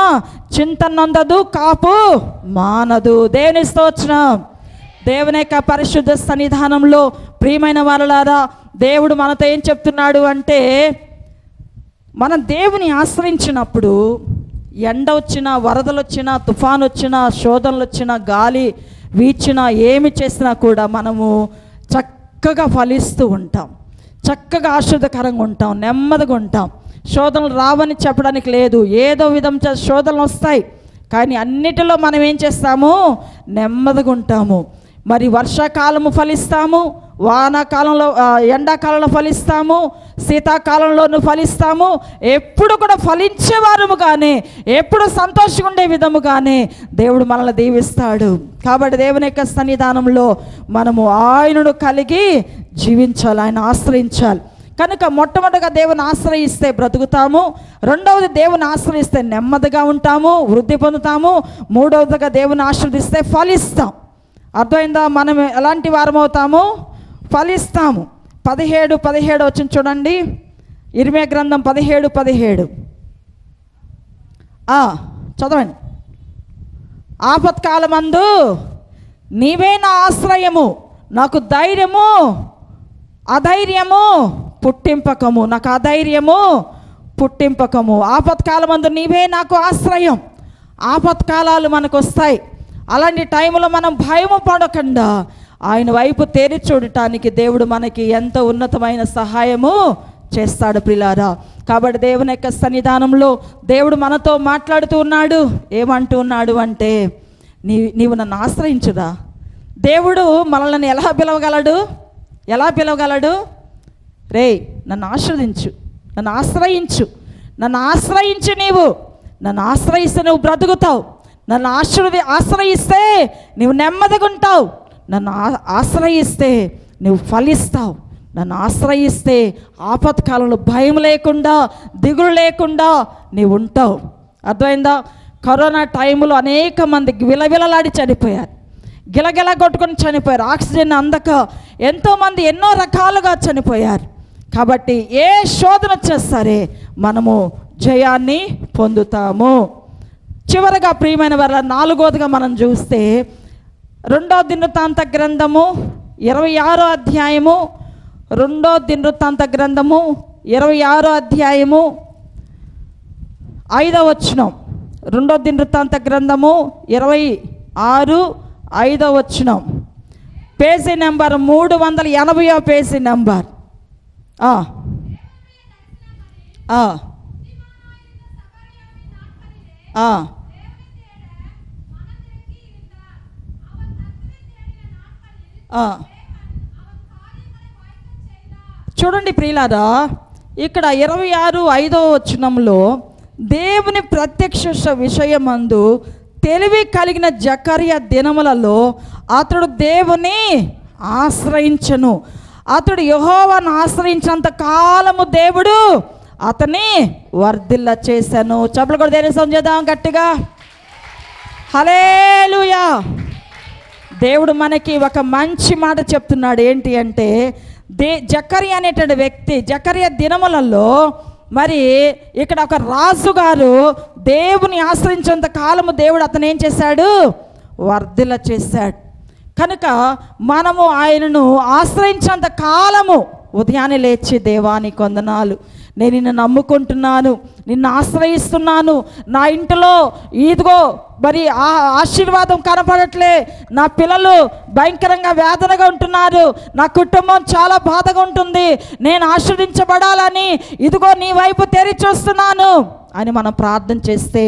చింత నొందదు, కాపు మానదు. దేవుని స్తోత్రం. దేవుని యొక్క పరిశుద్ధ సన్నిధానంలో ప్రియమైన వారలారా, దేవుడు మనతో ఏం చెప్తున్నాడు అంటే, మనం దేవుని ఆశ్రయించినప్పుడు ఎండ వచ్చినా, వరదలు వచ్చినా, తుఫాను వచ్చినా, శోధనలు వచ్చినా, గాలి వీచినా, ఏమి చేసినా కూడా మనము చక్కగా ఫలిస్తూ ఉంటాం, చక్కగా ఆశీర్వదకరంగా ఉంటాం, నెమ్మదిగా ఉంటాం. శోధనలు రావని చెప్పడానికి లేదు, ఏదో విధంగా శోధనలు వస్తాయి, కానీ అన్నిటిలో మనం ఏం చేస్తాము? నెమ్మదిగా ఉంటాము. మరి వర్షాకాలము ఫలిస్తాము, వానాకాలంలో ఎండాకాలంలో ఫలిస్తాము, శీతాకాలంలోనూ ఫలిస్తాము. ఎప్పుడు కూడా ఫలించేవారుగానే, ఎప్పుడు సంతోషంగా ఉండే విధముగానే దేవుడు మనల్ని దీవిస్తాడు. కాబట్టి దేవుని యొక్క సన్నిధానంలో మనము ఆయనను కలిగి జీవించాలి, ఆయన ఆశ్రయించాలి. కనుక మొట్టమొదటిగా దేవుని ఆశ్రయిస్తే బ్రతుకుతాము, రెండవది దేవుని ఆశ్రయిస్తే నెమ్మదిగా ఉంటాము, వృద్ధి పొందుతాము, మూడవదిగా దేవుని ఆశ్రయిస్తే ఫలిస్తాం. అర్థమైందా? మనం ఎలాంటి వారం అవుతాము? ఫలిస్తాము. 17 వచ్చిన చూడండి, ఇర్మియా గ్రంథం 17 చదవండి. ఆపత్కాలమందు నీవే నా ఆశ్రయము, నాకు ధైర్యము అధైర్యము పుట్టింపకము, నాకు అధైర్యము పుట్టింపకము. ఆపత్కాలమందు నీవే నాకు ఆశ్రయం. ఆపత్కాలాలు మనకు వస్తాయి, అలాంటి టైంలో మనం భయము పడకుండా ఆయన వైపు తేరి చూడటానికి దేవుడు మనకి ఎంతో ఉన్నతమైన సహాయము చేస్తాడు ప్రియులారా. కాబట్టి దేవుని యొక్క సన్నిధానంలో దేవుడు మనతో మాట్లాడుతూ ఉన్నాడు. ఏమంటూ ఉన్నాడు అంటే, నీవు నన్ను ఆశ్రయించుదా. దేవుడు మనల్ని ఎలా పిలవగలడు? రే, నన్ను ఆశ్రయించు, నన్ను ఆశ్రయించు. నన్ను ఆశ్రయిస్తే నువ్వు బ్రతుకుతావు, నన్ను ఆశ్రయిస్తే నువ్వు నెమ్మదిగా ఉంటావు, నన్ను ఆశ్రయిస్తే నువ్వు ఫలిస్తావు, నన్ను ఆశ్రయిస్తే ఆపత్కాలంలో భయం లేకుండా, దిగులు లేకుండా నీవు ఉంటావు. అర్థమైందా? కరోనా టైంలో అనేక మంది విలవిలలాడి చనిపోయారు, గిలగిల కొట్టుకొని చనిపోయారు, ఆక్సిజన్ అందక ఎంతోమంది ఎన్నో రకాలుగా చనిపోయారు. కాబట్టి ఏ శోధన వచ్చినా సరే మనము జయాన్ని పొందుతాము. చివరగా ప్రియమైన వారు, 4వదిగా మనం చూస్తే 2వ దినవృత్తాంత గ్రంథము 26వ అధ్యాయము, 2వ దినవృత్తాంత గ్రంథము 26వ అధ్యాయము 5వ వచనం. 2వ దినవృత్తాంత గ్రంథము 26 5వ వచనం, పేజీ నెంబర్ 380వ పేజీ నెంబర్. చూడండి ప్రియులారా, ఇక్కడ 26 5వ వచనంలో దేవుని ప్రత్యక్ష విషయమందు తెలివి కలిగిన జకర్యా దినములలో అతడు దేవుని ఆశ్రయించను, అతడు యెహోవాను ఆశ్రయించినంత కాలము దేవుడు అతన్ని వర్ధిల్ల చేశాను. చప్పట్లు కూడా దేవుని స్తోత్రం చేద్దాం గట్టిగా. హల్లెలూయా. దేవుడు మనకి ఒక మంచి మాట చెప్తున్నాడు. ఏంటి అంటే, జకర్యా అనేటువంటి వ్యక్తి, జకర్యా దినములలో మరి ఇక్కడ ఒక రాజుగారు దేవుని ఆశ్రయించేంత కాలము దేవుడు అతను ఏం చేశాడు? వర్ధిల్ల చేశాడు. కనుక మనము ఆయనను ఆశ్రయించేంత కాలము ఉదయాన్నే లేచి, దేవానికి వందనాలు, నేను నిన్ను నమ్ముకుంటున్నాను, నిన్ను ఆశ్రయిస్తున్నాను, నా ఇంటిలో ఇదిగో మరి ఆశీర్వాదం కనపడట్లే, నా పిల్లలు భయంకరంగా వేదనగా ఉంటున్నారు, నా కుటుంబం చాలా బాధగా ఉంటుంది, నేను ఆశీర్వదించబడాలని ఇదిగో నీ వైపు తెరిచి చూస్తున్నాను అని మనం ప్రార్థన చేస్తే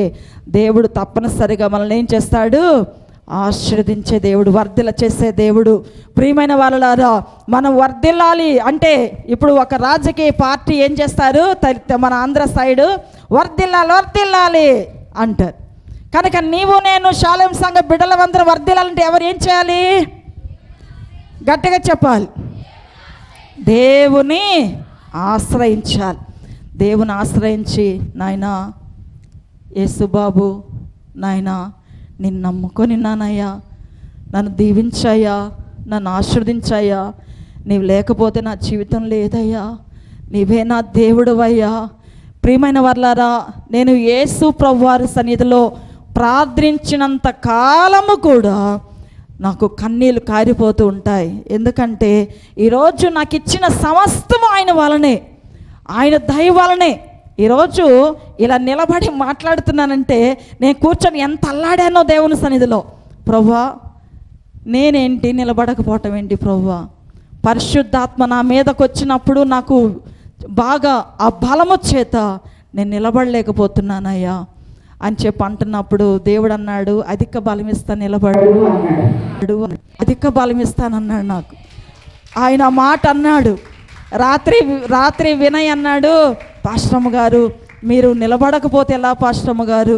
దేవుడు తప్పనిసరిగా మనల్ని ఏం చేస్తాడు? ఆశీర్వదించే దేవుడు, వర్ధిల్ల చేసే దేవుడు. ప్రియమైన వాళ్ళలారా, మనం వర్ధిల్లాలి అంటే ఇప్పుడు ఒక రాజకీయ పార్టీ ఏం చేస్తారు? మన ఆంధ్ర సైడు వర్ధిల్లాలి అంటారు. కనుక నీవు నేను షాలేం సంఘ బిడ్డలందరూ వర్ధిల్లాలంటే ఎవరు ఏం చేయాలి? గట్టిగా చెప్పాలి. దేవుని ఆశ్రయించాలి. దేవుని ఆశ్రయించి, నాయనా యేసుబాబు, నాయనా నిన్ను నమ్ముకొని నానయ్యా, నన్ను దీవించాయా, నన్ను ఆశీర్వదించాయా, నీవు లేకపోతే నా జీవితం లేదయ్యా, నీవే నా దేవుడవయ్యా. ప్రియమైన వర్లారా, నేను యేసు ప్రభువారి సన్నిధిలో ప్రార్థించినంత కాలము కూడా నాకు కన్నీళ్ళు కారిపోతూ ఉంటాయి. ఎందుకంటే ఈరోజు నాకు ఇచ్చిన సమస్తము ఆయన వలనే, ఆయన దయ వలనే ఈరోజు ఇలా నిలబడి మాట్లాడుతున్నానంటే నేను కూర్చొని ఎంత అల్లాడానో దేవుని సన్నిధిలో. ప్రభువా, నేనేంటి నిలబడకపోవటం ఏంటి ప్రభువా? పరిశుద్ధాత్మ నా మీదకు వచ్చినప్పుడు నాకు బాగా ఆ బలము చేత నేను నిలబడలేకపోతున్నానయ్యా అని చెప్పి అంటున్నప్పుడు దేవుడు అన్నాడు, అధిక బలం ఇస్తాను, నిలబడు అన్నాడు. అధిక బలం ఇస్తానన్నాడు నాకు. ఆయన మాట అన్నాడు. రాత్రి వినయ్ అన్నాడు, పాస్టమ్మ గారు మీరు నిలబడకపోతే ఎలా పాస్టమ్మ గారు,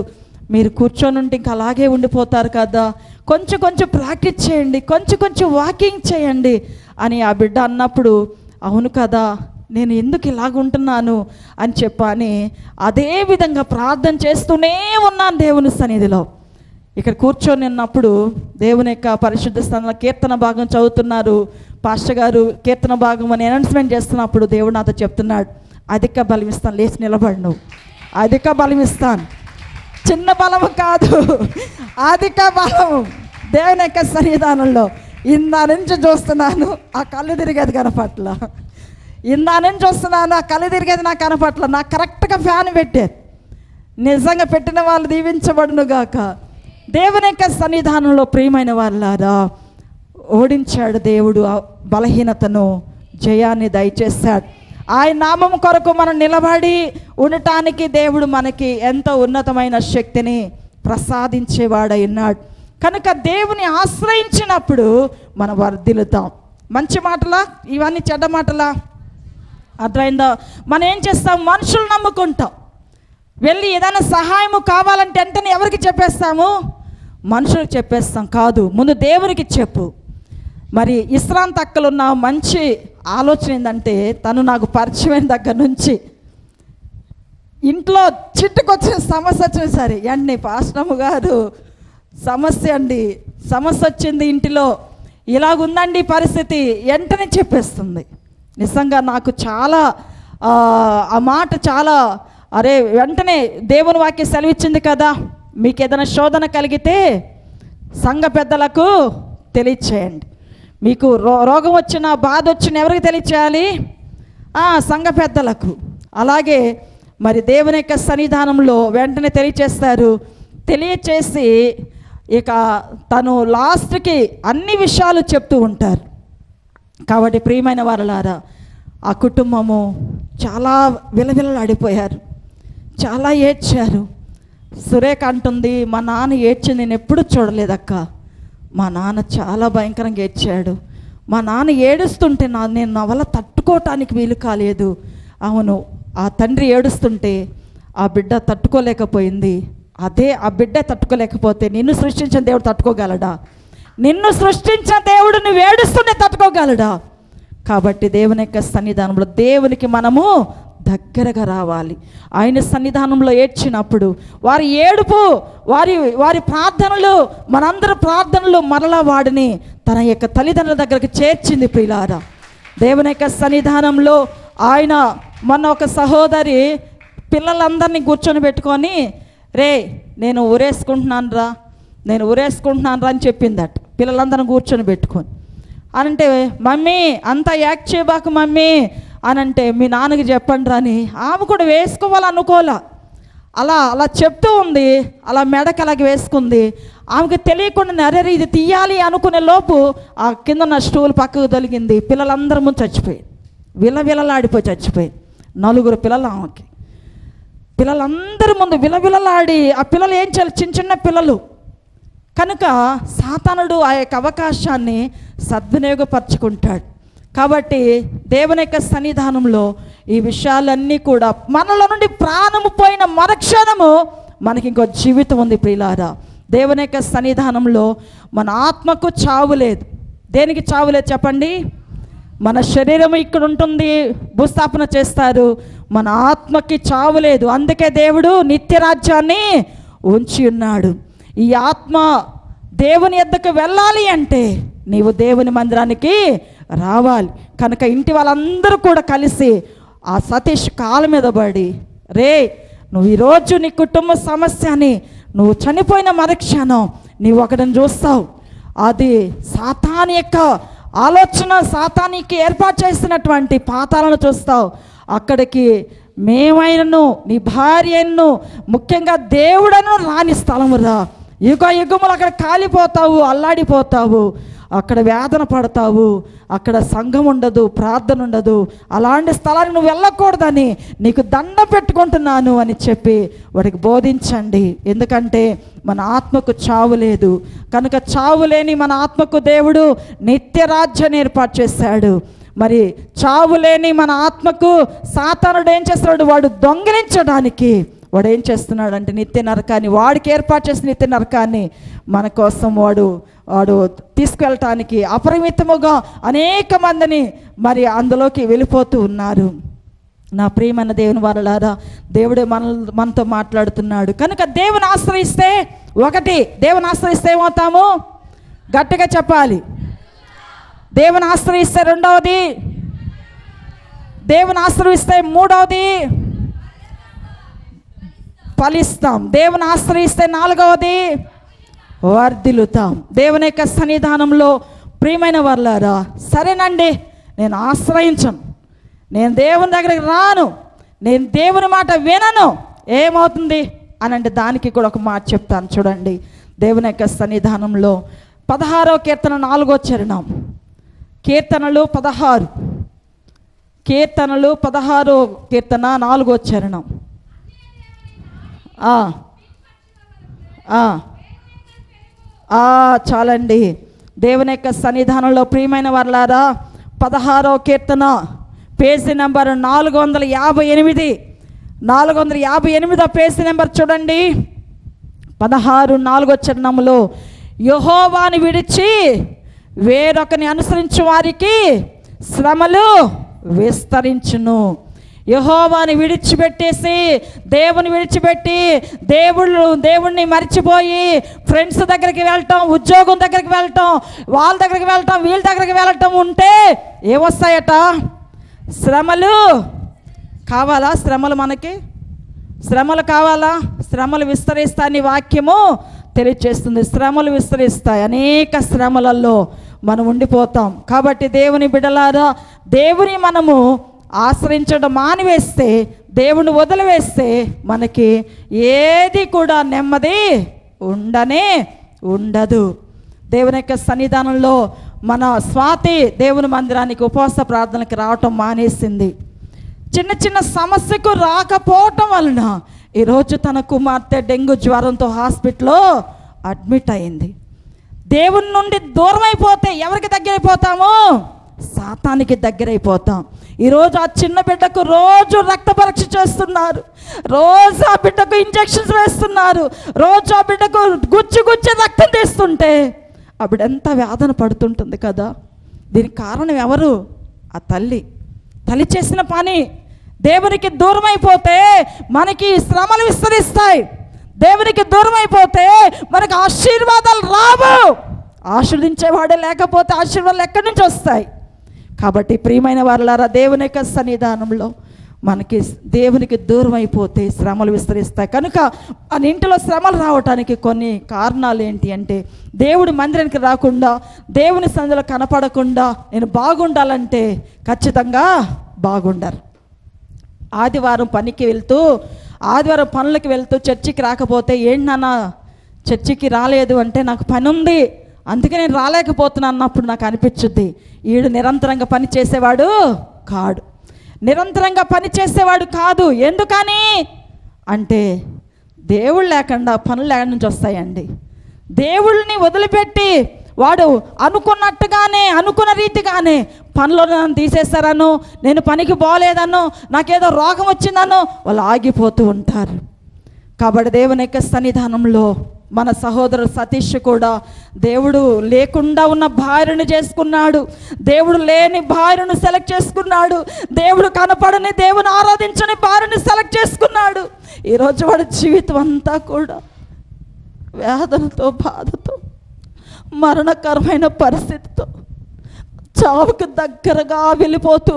మీరు కూర్చొని ఉంటే ఇంకా అలాగే ఉండిపోతారు కదా, కొంచెం కొంచెం ప్రాక్టీస్ చేయండి, కొంచెం కొంచెం వాకింగ్ చేయండి అని ఆ బిడ్డ అన్నప్పుడు, అవును కదా నేను ఎందుకు ఇలాగుంటున్నాను అని చెప్పని అదే విధంగా ప్రార్థన చేస్తూనే ఉన్నాను దేవుని సన్నిధిలో. ఇక్కడ కూర్చొని ఉన్నప్పుడు దేవుని యొక్క పరిశుద్ధ స్థలంలో కీర్తన భాగం చదువుతున్నారు పాస్టర్ గారు. కీర్తన భాగం అని అనౌన్స్మెంట్ చేస్తున్నప్పుడు దేవుడు నాతో చెప్తున్నాడు, అధిక బలం ఇస్తాను, లేచి నిలబడు, నువ్వు అధిక బలం ఇస్తాను. చిన్న బలము కాదు, అధిక బలము. దేవుని యొక్క సన్నిధానంలో ఇందా నుంచి చూస్తున్నాను, ఆ కళ్ళు తిరిగేది కనపట్ల. ఇందా నుంచి చూస్తున్నాను, ఆ కళ్ళు తిరిగేది నాకు కనపట్ల. నాకు కరెక్ట్గా ఫ్యాన్ పెట్టారు. నిజంగా పెట్టిన వాళ్ళు దీవించబడును గాక. దేవుని యొక్క సన్నిధానంలో ప్రియమైన వాళ్ళారా, ఓడించాడు దేవుడు ఆ బలహీనతను, జయాన్ని దయచేశాడు. ఆయన నామం కొరకు మనం నిలబడి ఉండటానికి దేవుడు మనకి ఎంతో ఉన్నతమైన శక్తిని ప్రసాదించేవాడై ఉన్నాడు. కనుక దేవుని ఆశ్రయించినప్పుడు మనం వర్ధిల్లుతాం. మంచి మాటలా ఇవన్నీ చెడ్డ మాటలా? అర్థమైందా? మనం ఏం చేస్తాం? మనుషులు నమ్ముకుంటాం. వెళ్ళి ఏదైనా సహాయము కావాలంటే వెంటనే ఎవరికి చెప్పేస్తాము? మనుషులకు చెప్పేస్తాం. కాదు, ముందు దేవునికి చెప్పు. మరి ఇస్రాంత్ అక్కలున్న మంచి ఆలోచన ఏంటంటే, తను నాకు పరిచయమైన దగ్గర నుంచి ఇంట్లో చిట్టుకొచ్చిన సమస్య వచ్చిన సరే, వెంటనే పాస్టమ్మ గారు సమస్య అండి, సమస్య వచ్చింది ఇంటిలో, ఇలాగుందండి పరిస్థితి, వెంటనే చెప్పేస్తుంది. నిజంగా నాకు చాలా ఆ మాట చాలా, అరే వెంటనే దేవుని వాక్యం సెలవిచ్చింది కదా, మీకు ఏదైనా శోధన కలిగితే సంఘ పెద్దలకు తెలియచేయండి. మీకు రోగం వచ్చిన బాధ వచ్చిన ఎవరికి తెలియచేయాలి? సంఘ పెద్దలకు. అలాగే మరి దేవుని యొక్క సన్నిధానంలో వెంటనే తెలియచేస్తారు. తెలియచేసి ఇక తను లాస్ట్కి అన్ని విషయాలు చెప్తూ ఉంటారు. కాబట్టి ప్రియమైన వారలారా, ఆ కుటుంబము చాలా విలవిలలాడిపోయారు, చాలా ఏడ్చారు. సురేఖ అంటుంది, మా నాన్న ఏడ్చింది నేను ఎప్పుడు చూడలేదక్క, మా నాన్న చాలా భయంకరంగా ఏడ్చాడు, మా నాన్న ఏడుస్తుంటే నేను నా వల్ల తట్టుకోవటానికి వీలు కాలేదు. అవును, ఆ తండ్రి ఏడుస్తుంటే ఆ బిడ్డ తట్టుకోలేకపోయింది. అదే ఆ బిడ్డ తట్టుకోలేకపోతే నిన్ను సృష్టించిన దేవుడు తట్టుకోగలడా? నిన్ను సృష్టించిన దేవుడు నువ్వు ఏడుస్తుంటే తట్టుకోగలడా? కాబట్టి దేవుని యొక్క సన్నిధానంలో దేవునికి మనము దగ్గరగా రావాలి. ఆయన సన్నిధానంలో ఏడ్చినప్పుడు వారి ఏడుపు, వారి ప్రార్థనలు, మనందరి ప్రార్థనలు మరలా వాడిని తన యొక్క తల్లిదండ్రుల దగ్గరకు చేర్చింది. ప్రియులారా, దేవుని యొక్క సన్నిధానంలో ఆయన మొన్న ఒక సహోదరి పిల్లలందరినీ కూర్చొని పెట్టుకొని, రే నేను ఊరేసుకుంటున్నాను రా అని చెప్పిందట. పిల్లలందరిని కూర్చొని పెట్టుకొని అనంటే, మమ్మీ అంతా యాక్ట్ చేయబాకు మమ్మీ అనంటే, మీ నాన్నకి చెప్పండి రా అని ఆమె కూడా వేసుకోవాలనుకోలే. అలా చెప్తూ ఉంది, అలా మెడకి అలాగే వేసుకుంది. ఆమెకి తెలియకుండా అరే ఇది తీయాలి అనుకునే లోపు ఆ కింద ఉన్న స్టూల్ పక్కకు తొలగింది. పిల్లలందరి ముందు చచ్చిపోయి, విలవిలలాడిపోయి చచ్చిపోయి. 4 పిల్లలు ఆమెకి. పిల్లలందరి ముందు విలవిలలాడి, ఆ పిల్లలు ఏం చేయాలి? చిన్న పిల్లలు కనుక సాతానుడు ఆ యొక్క అవకాశాన్ని సద్వినియోగపరచుకుంటాడు. కాబట్టి దేవుని యొక్క సన్నిధానంలో ఈ విషయాలన్నీ కూడా, మనలో నుండి ప్రాణము పోయిన మరుక్షణము మనకి ఇంకో జీవితం ఉంది. ప్రియులారా, దేవుని యొక్క సన్నిధానంలో మన ఆత్మకు చావు లేదు. దేనికి చావు లేదు చెప్పండి? మన శరీరం ఇక్కడ ఉంటుంది, భూస్థాపన చేస్తారు, మన ఆత్మకి చావు లేదు. అందుకే దేవుడు నిత్య రాజ్యాన్ని ఉంచి ఉన్నాడు. ఈ ఆత్మ దేవుని యొద్దకు వెళ్ళాలి అంటే నీవు దేవుని మందిరానికి రావాలి. కనుక ఇంటి వాళ్ళందరూ కూడా కలిసి ఆ సతీష్ కాళ్ళ మీద పడి, రే నువ్వు ఈరోజు నీ కుటుంబ సమస్యని నువ్వు చనిపోయిన మరుక్షణం నీవు ఒకటిని చూస్తావు, అది సాతాను యొక్క ఆలోచన, సాతానికి ఏర్పాటు చేసినటువంటి పాతాలను చూస్తావు. అక్కడికి మేమైనను నీ భార్యను ముఖ్యంగా దేవుడను రాని స్థలము రా. యుగ యుగములు అక్కడ కాలిపోతావు, అల్లాడిపోతావు, అక్కడ వేదన పడతావు, అక్కడ సంఘం ఉండదు, ప్రార్థన ఉండదు. అలాంటి స్థలాన్ని నువ్వు వెళ్ళకూడదని నీకు దండ పెట్టుకుంటున్నాను అని చెప్పి వాడికి బోధించండి. ఎందుకంటే మన ఆత్మకు చావు లేదు కనుక చావు లేని మన ఆత్మకు దేవుడు నిత్య రాజ్యాన్ని ఏర్పాటు చేశాడు. మరి చావు లేని మన ఆత్మకు సాతానుడు ఏం చేస్తున్నాడు? వాడు దొంగిలించడానికి వాడు ఏం చేస్తున్నాడు అంటే నిత్య నరకాన్ని, వాడికి ఏర్పాటు చేసిన నిత్య నరకాన్ని మన కోసం వాడు తీసుకెళ్ళటానికి అపరిమితముగా అనేక మందిని మరి అందులోకి వెళ్ళిపోతూ ఉన్నారు. నా ప్రియమైన దేవుని వారలారా, దేవుడే మనతో మాట్లాడుతున్నాడు. కనుక దేవుని ఆశ్రయిస్తే, ఒకటి దేవుని ఆశ్రయిస్తే ఏమవుతాము? గట్టిగా చెప్పాలి. దేవుని ఆశ్రయిస్తే రెండవది, దేవుని ఆశ్రయిస్తే మూడవది ఫలిస్తాం. దేవుని ఆశ్రయిస్తే నాలుగవది వర్ధిల్లుతాం. దేవుని యొక్క సన్నిధానంలో ప్రియమైన వారలారా, సరేనండి నేను ఆశ్రయించను, నేను దేవుని దగ్గరికి రాను, నేను దేవుని మాట వినను, ఏమవుతుంది అని అంటే దానికి కూడా ఒక మాట చెప్తాను చూడండి. దేవుని యొక్క సన్నిధానంలో 16వ కీర్తన 4వ చరణం, కీర్తనలు 16 కీర్తన 4వ చరణం. చాలండి. దేవుని యొక్క సన్నిధానంలో ప్రియమైన వారలారా, 16వ కీర్తన పేజీ నెంబర్ 458, 458 పేజీ నెంబర్ చూడండి. 16:4 చరణంలో, యెహోవాను విడిచి వేరొకని అనుసరించు వారికి శ్రమలు విస్తరించును. యెహోవాని విడిచిపెట్టేసి, దేవుని విడిచిపెట్టి దేవుణ్ణి మర్చిపోయి ఫ్రెండ్స్ దగ్గరికి వెళ్ళటం, ఉద్యోగం దగ్గరికి వెళ్ళటం, వాళ్ళ దగ్గరికి వెళ్ళటం, వీళ్ళ దగ్గరికి వెళ్ళటం ఉంటే ఏమొస్తాయట? శ్రమలు కావాలా? మనకి శ్రమలు కావాలా? శ్రమలు విస్తరిస్తాయని వాక్యము తెలియజేస్తుంది. శ్రమలు విస్తరిస్తాయి, అనేక శ్రమలలో మనం ఉండిపోతాం. కాబట్టి దేవుని బిడ్డలారా, దేవుని మనము ఆశ్రయించడం మానివేస్తే, దేవుని వదిలివేస్తే మనకి ఏది కూడా నెమ్మది ఉండదు. దేవుని యొక్క సన్నిధానంలో మన స్వాతి దేవుని మందిరానికి ఉపవాస ప్రార్థనకి రావటం మానేసింది. చిన్న చిన్న సమస్యకు రాకపోవటం వలన ఈరోజు తన కుమార్తె డెంగ్యూ జ్వరంతో హాస్పిటల్లో అడ్మిట్ అయింది. దేవుని నుండి దూరం అయిపోతే ఎవరికి దగ్గరైపోతాము? సాతానికి దగ్గరైపోతాం. ఈరోజు ఆ చిన్న బిడ్డకు రోజు రక్త పరీక్ష చేస్తున్నారు, రోజు ఆ బిడ్డకు ఇంజెక్షన్స్ వేస్తున్నారు, రోజు ఆ బిడ్డకు గుచ్చి రక్తం తీస్తుంటే ఆ బిడ్డ ఎంత వేదన పడుతుంటుంది కదా. దీనికి కారణం ఎవరు? ఆ తల్లి చేసిన పని. దేవునికి దూరం అయిపోతే మనకి శ్రమలు విస్తరిస్తాయి. దేవునికి దూరం అయిపోతే మనకు ఆశీర్వాదాలు రావు. ఆశీర్వదించేవాడే లేకపోతే ఆశీర్వాదాలు ఎక్కడి నుంచి వస్తాయి? కాబట్టి ప్రియమైన వారలారా, దేవుని యొక్క సన్నిధానంలో మనకి దేవునికి దూరం అయిపోతే శ్రమలు విస్తరిస్తాయి. కనుక మన ఇంటిలో శ్రమలు రావటానికి కొన్ని కారణాలు ఏంటి అంటే, దేవుడి మందిరానికి రాకుండా, దేవుని సన్నిధిలో కనపడకుండా నేను బాగుండాలంటే ఖచ్చితంగా బాగుండరు. ఆదివారం పనులకి వెళ్తూ చర్చికి రాకపోతే, ఏంటి నాన్న చర్చికి రాలేదు అంటే, నాకు పని ఉంది అందుకే నేను రాలేకపోతున్నాను అన్నప్పుడు నాకు అనిపించుద్ది, ఈడు నిరంతరంగా పని చేసేవాడు కాదు. ఎందుకని అంటే దేవుళ్ళు లేకుండా పనులు ఎక్కడి నుంచి వస్తాయండి? దేవుళ్ళని వదిలిపెట్టి వాడు అనుకున్న రీతిగానే పనులు నన్ను తీసేస్తారను, నేను పనికి పోలేదను, నాకేదో రోగం వచ్చిందను వాళ్ళు ఆగిపోతూ ఉంటారు. కాబట్టి దేవుని యొక్క సన్నిధానంలో మన సహోదరుడు సతీష్ కూడా దేవుడు లేకుండా ఉన్న భార్యను చేసుకున్నాడు. దేవుడు లేని భార్యను సెలెక్ట్ చేసుకున్నాడు. దేవుడు కనపడని, దేవుని ఆరాధించని భార్యను సెలెక్ట్ చేసుకున్నాడు. ఈరోజు వాడి జీవితం అంతా కూడా వేదనతో, బాధతో, మరణకరమైన పరిస్థితితో, చావుకు దగ్గరగా వెళ్ళిపోతూ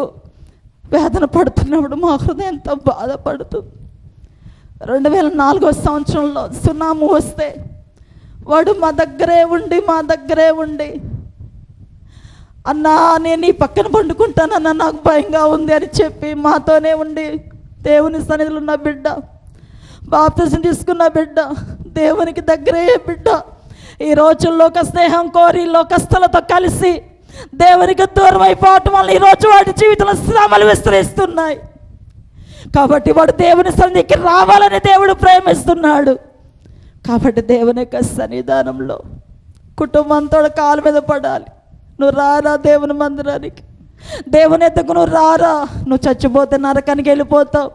వేదన పడుతున్నప్పుడు మా హృదయం ఎంతో బాధపడుతుంది. 2004 సంవత్సరంలో సునామీ వస్తే వాడు మా దగ్గరే ఉండి అన్నా నేను ఈ పక్కన పండుకుంటానన్నా, నాకు భయంగా ఉంది అని చెప్పి మాతోనే ఉండి, దేవుని సన్నిధిలో ఉన్న బిడ్డ, బాప్తిజం తీసుకున్న బిడ్డ, దేవునికి దగ్గరే బిడ్డ, ఈ రోజు లోక స్నేహం కోరి లోకస్తులతో కలిసి దేవునికి దూరం అయిపోవటం వల్ల ఈరోజు వాడి జీవితంలో శ్రమలు విస్తరిస్తున్నాయి. కాబట్టి వాడు దేవుని సన్నిధికి రావాలని దేవుడు ప్రేమిస్తున్నాడు. కాబట్టి దేవుని యొక్క సన్నిధానంలో కుటుంబంతో కాలు మీద పడాలి. నువ్వు రారా దేవుని మందిరానికి, దేవుని ఎద్దకు నువ్వు రారా, నువ్వు చచ్చిపోతే నరకానికి వెళ్ళిపోతావు,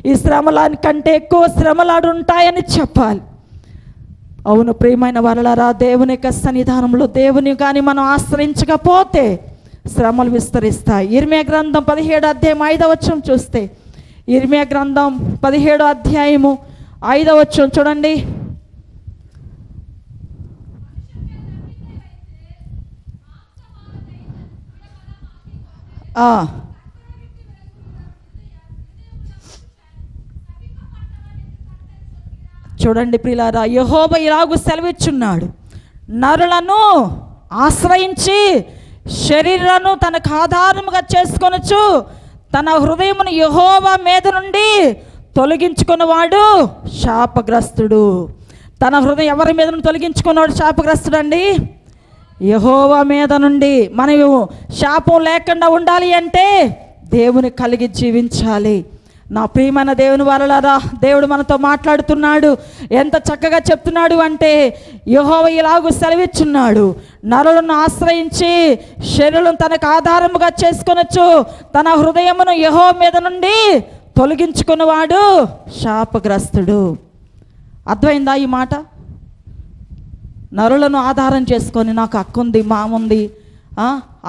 ఈ శ్రమలాని కంటే ఎక్కువ శ్రమలాడు ఉంటాయని చెప్పాలి. అవును ప్రియమైన వారలారా, దేవుని యొక్క సన్నిధానంలో దేవుని కానీ మనం ఆశ్రయించకపోతే శ్రమలు విస్తరిస్తాయి. ఇర్మియా గ్రంథం 17వ అధ్యాయం 5వ వచనం చూస్తే, ఇర్మియా గ్రంథం 17వ అధ్యాయము 5వ వచనం చూడండి. చూడండి ప్రియులారా, యెహోవా ఇలాగు సెలవిచ్చున్నాడు, నరులను ఆశ్రయించి శరీరాలను తనకు ఆధారముగా చేసుకొనొచ్చు తన హృదయమును యెహోవా మీద నుండి తొలగించుకున్నవాడు శాపగ్రస్తుడు. తన హృదయం ఎవరి మీద నుండి తొలగించుకున్నవాడు శాపగ్రస్తుడు అండి? యెహోవా మీద నుండి. మనం శాపం లేకుండా ఉండాలి అంటే దేవుని కలిగి జీవించాలి. నా ప్రియమైన దేవుని వారలారా, దేవుడు మనతో మాట్లాడుతున్నాడు. ఎంత చక్కగా చెప్తున్నాడు అంటే, యెహోవా ఇలాగూ సెలవిచ్చున్నాడు, నరులను ఆశ్రయించి శరీరం తనకు ఆధారముగా చేసుకొనొచ్చు తన హృదయమును యెహోవా మీద నుండి తొలగించుకున్నవాడు శాపగ్రస్తుడు. అర్థమైందా ఈ మాట? నరులను ఆధారం చేసుకొని నాకు అక్కుంది, మాముంది,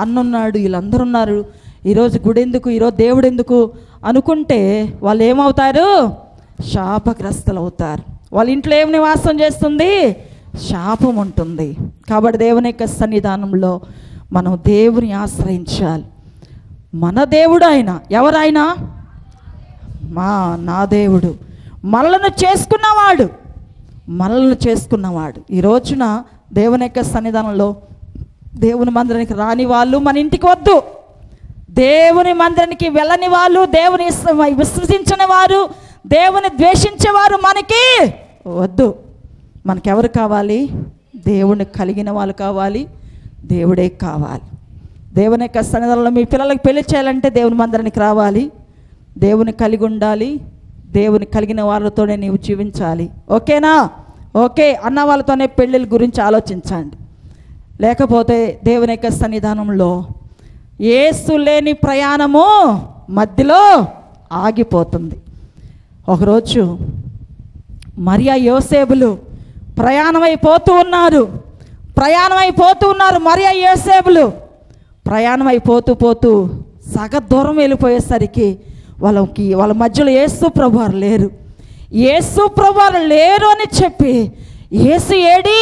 అన్నున్నాడు, వీళ్ళందరూ ఉన్నారు, ఈరోజు గుడి ఎందుకు, ఈరోజు దేవుడు ఎందుకు అనుకుంటే వాళ్ళు ఏమవుతారు? శాపగ్రస్తులు అవుతారు. వాళ్ళ ఇంట్లో ఏం నివాసం చేస్తుంది? శాపం ఉంటుంది. కాబట్టి దేవుని యొక్క సన్నిధానంలో మనం దేవుని ఆశ్రయించాలి. మన దేవుడు ఆయన. ఎవరైనా? నా దేవుడు, మనలను చేసుకున్నవాడు. ఈ రోజున దేవుని యొక్క సన్నిధానంలో దేవుని మందిరానికి రాని వాళ్ళు మన ఇంటికి వద్దు. దేవుని మందిరానికి వెళ్ళని వాళ్ళు, దేవుని విశ్వసించని వారు, దేవుని ద్వేషించేవారు మనకి వద్దు. మనకెవరు కావాలి? దేవుని కలిగిన వాళ్ళు కావాలి, దేవుడే కావాలి. దేవుని యొక్క సన్నిధానంలో మీ పిల్లలకు పెళ్లి చేయాలంటే దేవుని మందిరానికి రావాలి, దేవుని కలిగి ఉండాలి, దేవుని కలిగిన వాళ్ళతోనే నీవు జీవించాలి. ఓకేనా? ఓకే అన్న వాళ్ళతోనే పెళ్ళిళ్ళ గురించి ఆలోచించండి. లేకపోతే దేవుని యొక్క సన్నిధానంలో యేసు లేని ప్రయాణము మధ్యలో ఆగిపోతుంది. ఒకరోజు మరియా యోసేపులు ప్రయాణమైపోతూ ఉన్నారు. మరియా యోసేపులు ప్రయాణమైపోతూ సగ దూరం వెళ్ళిపోయేసరికి వాళ్ళ మధ్యలో యేసు ప్రభువారు లేరు అని చెప్పి, యేసు ఏడి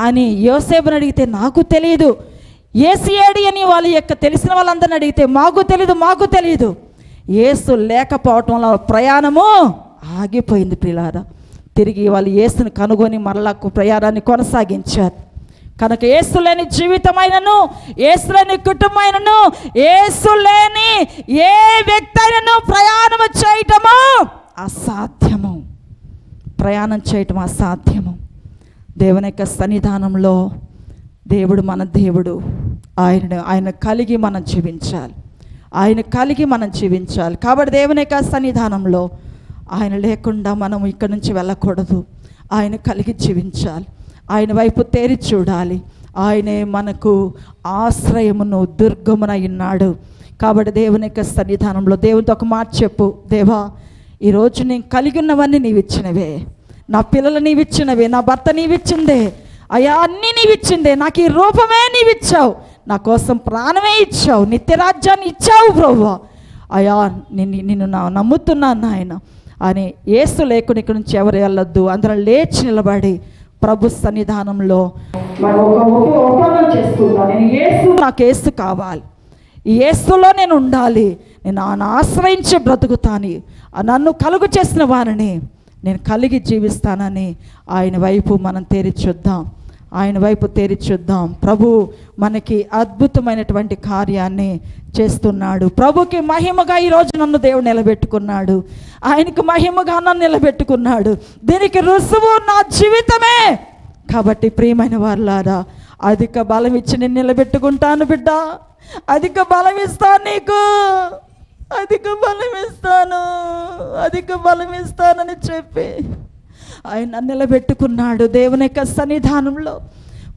అని యోసేపుని అడిగితే నాకు తెలియదు, యేసు ఏడి అని వాళ్ళ యొక్క తెలిసిన వాళ్ళందరిని అడిగితే మాకు తెలియదు. యేసు లేకపోవటం వల్ల ప్రయాణము ఆగిపోయింది. ప్రియులారా, తిరిగి వాళ్ళు యేసుని కనుగొని మరలా ప్రయాణాన్ని కొనసాగించారు. కనుక యేసు లేని జీవితమైనను, యేసు లేని కుటుంబమైనను, యేసు లేని ఏ వ్యక్తి అయినను ప్రయాణం చేయటము అసాధ్యము. దేవుని యొక్క సన్నిధానంలో దేవుడు మన దేవుడు, ఆయన కలిగి మనం జీవించాలి. కాబట్టి దేవుని యొక్క సన్నిధానంలో ఆయన లేకుండా మనం ఇక్కడి నుంచి వెళ్ళకూడదు. ఆయన కలిగి జీవించాలి, ఆయన వైపు తేరి చూడాలి. ఆయనే మనకు ఆశ్రయమును, దుర్గమునై ఉన్నాడు. కాబట్టి దేవుని యొక్క సన్నిధానంలో దేవునితో ఒక మాట చెప్పు, దేవా ఈరోజు నేను కలిగి ఉన్నవన్నీ నీవు ఇచ్చినవే, నా పిల్లలు నీవిచ్చినవే, నా భర్త నీవిచ్చిందే అయ్యా, అన్నీ నీవిచ్చిందే, నాకు ఈ రూపమే నీవిచ్చావు, నా కోసం ప్రాణమే ఇచ్చావు, నిత్యరాజ్యాన్ని ఇచ్చావు ప్రభువా, అయ్యా నిన్ను నమ్ముతున్నాను నాయన అని యేసు లేకుండా ఇక్కడి నుంచి ఎవరు వెళ్ళొద్దు. అందరం లేచి నిలబడి ప్రభు సన్నిధానంలో ఒప్పందం చేసుకుంటాను. నేను యేసు, నాకు యేసు కావాలి, ఈ యేసులో నేను ఉండాలి, నేను ఆయన ఆశ్రయించి బ్రతుకుతాను, నన్ను కలుగు చేసిన వారిని నేను కలిగి జీవిస్తానని ఆయన వైపు మనం తెరిచొద్దాం, ఆయన వైపు తెరిచొద్దాం. ప్రభు మనకి అద్భుతమైనటువంటి కార్యాన్ని చేస్తున్నాడు. ప్రభుకి మహిమగా ఈరోజు నన్ను దేవుడు నిలబెట్టుకున్నాడు, ఆయనకి మహిమగా నన్ను నిలబెట్టుకున్నాడు. దీనికి రుసుము నా జీవితమే. కాబట్టి ప్రియమైన వారులారా, అధిక బలం ఇచ్చి నేను నిలబెట్టుకుంటాను బిడ్డ, అధిక బలం ఇస్తాను నీకు, అధిక బలం ఇస్తాను, అధిక బలం ఇస్తానని చెప్పి ఆయన నిలబెట్టుకున్నాడు దేవుని యొక్క సన్నిధానంలో.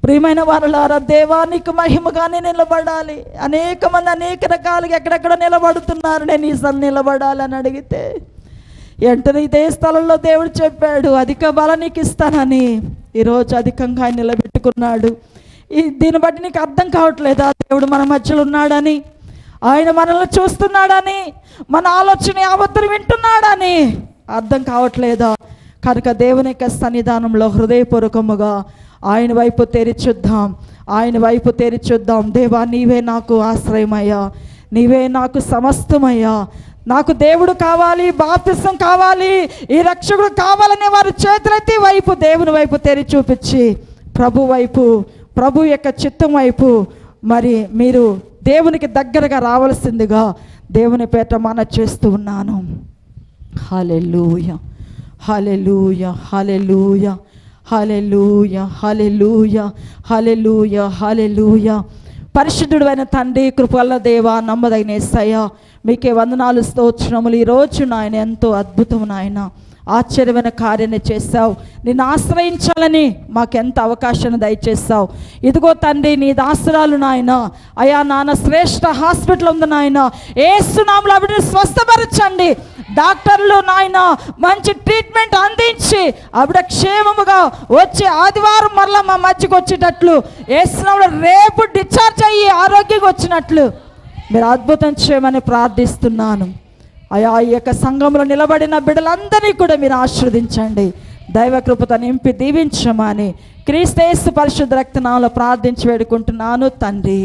ప్రియమైన వారులారా, దేవానికి మహిమగానే నిలబడాలి. అనేక మంది అనేక రకాలుగా ఎక్కడెక్కడ నిలబడుతున్నారు, నేను ఈ సన్ని నిలబడాలని అడిగితే వెంటనే ఇదే స్థలంలో దేవుడు చెప్పాడు, అధిక బలం నీకు ఇస్తానని. ఈరోజు అధికంగా ఆయన నిలబెట్టుకున్నాడు. దీన్ని బట్టి నీకు అర్థం కావట్లేదా దేవుడు మన మధ్యలో ఉన్నాడని, ఆయన మనల్ని చూస్తున్నాడని, మన ఆలోచన యావత్తు వింటున్నాడని అర్థం కావట్లేదా? కనుక దేవుని యొక్క సన్నిధానంలో హృదయపూర్వకముగా ఆయన వైపు తెరిచొద్దాం, ఆయన వైపు తెరిచొద్దాం. దేవా, నీవే నాకు ఆశ్రయమయ్యా, నీవే నాకు సమస్తమయ్యా, నాకు దేవుడు కావాలి, బాప్తిసం కావాలి, ఈ రక్షకుడు కావాలనే వారు చేతులెత్తి వైపు దేవుని వైపు తెరి చూపించి ప్రభు వైపు, ప్రభు యొక్క చిత్తం వైపు మరి మీరు దేవునికి దగ్గరగా రావాల్సిందిగా దేవుని పేట మన చేస్తూ ఉన్నాను. హల్లెలూయా, హల్లెలూయా, హల్లెలూయా, హల్లెలూయా, హల్లెలూయా, హల్లెలూయా, హల్లెలూయా. పరిశుద్ధుడు అయిన తండ్రి, కృపగల దేవా, నమ్మదగిన యేసయ్యా, మీకే వందనాలు స్తోత్రములు. ఈరోజు నాయన ఎంతో అద్భుతం నాయన, ఆశ్చర్యమైన కార్యాన్ని చేశావు. నిన్ను ఆశ్రయించాలని మాకెంత అవకాశాన్ని దయచేస్తావు. ఇదిగో తండ్రి, నీ దాసురాలు నాయన, అయా నాన్న శ్రేష్ఠ హాస్పిటల్ ఉంది నాయన, యేసు నామములో ఆవిడని స్వస్థపరచండి. డాక్టర్లు నాయన మంచి ట్రీట్మెంట్ అందించి ఆవిడ క్షేమముగా వచ్చి ఆదివారం మరలా మా మధ్యకు వచ్చేటట్లు, యేసు నామములో రేపు డిశ్చార్జ్ అయ్యి ఆరోగ్యంగా వచ్చినట్లు మీరు అద్భుతం చేయమని ప్రార్థిస్తున్నాను. అయా ఈ యొక్క సంఘంలో నిలబడిన బిడ్డలందరినీ కూడా మీరు ఆశీర్వదించండి, దైవ కృపతో నింపి దీవించమని క్రీస్తు యేసు పరిశుద్ధ రక్తనామములో ప్రార్థించి వేడుకుంటున్నాను తండ్రి.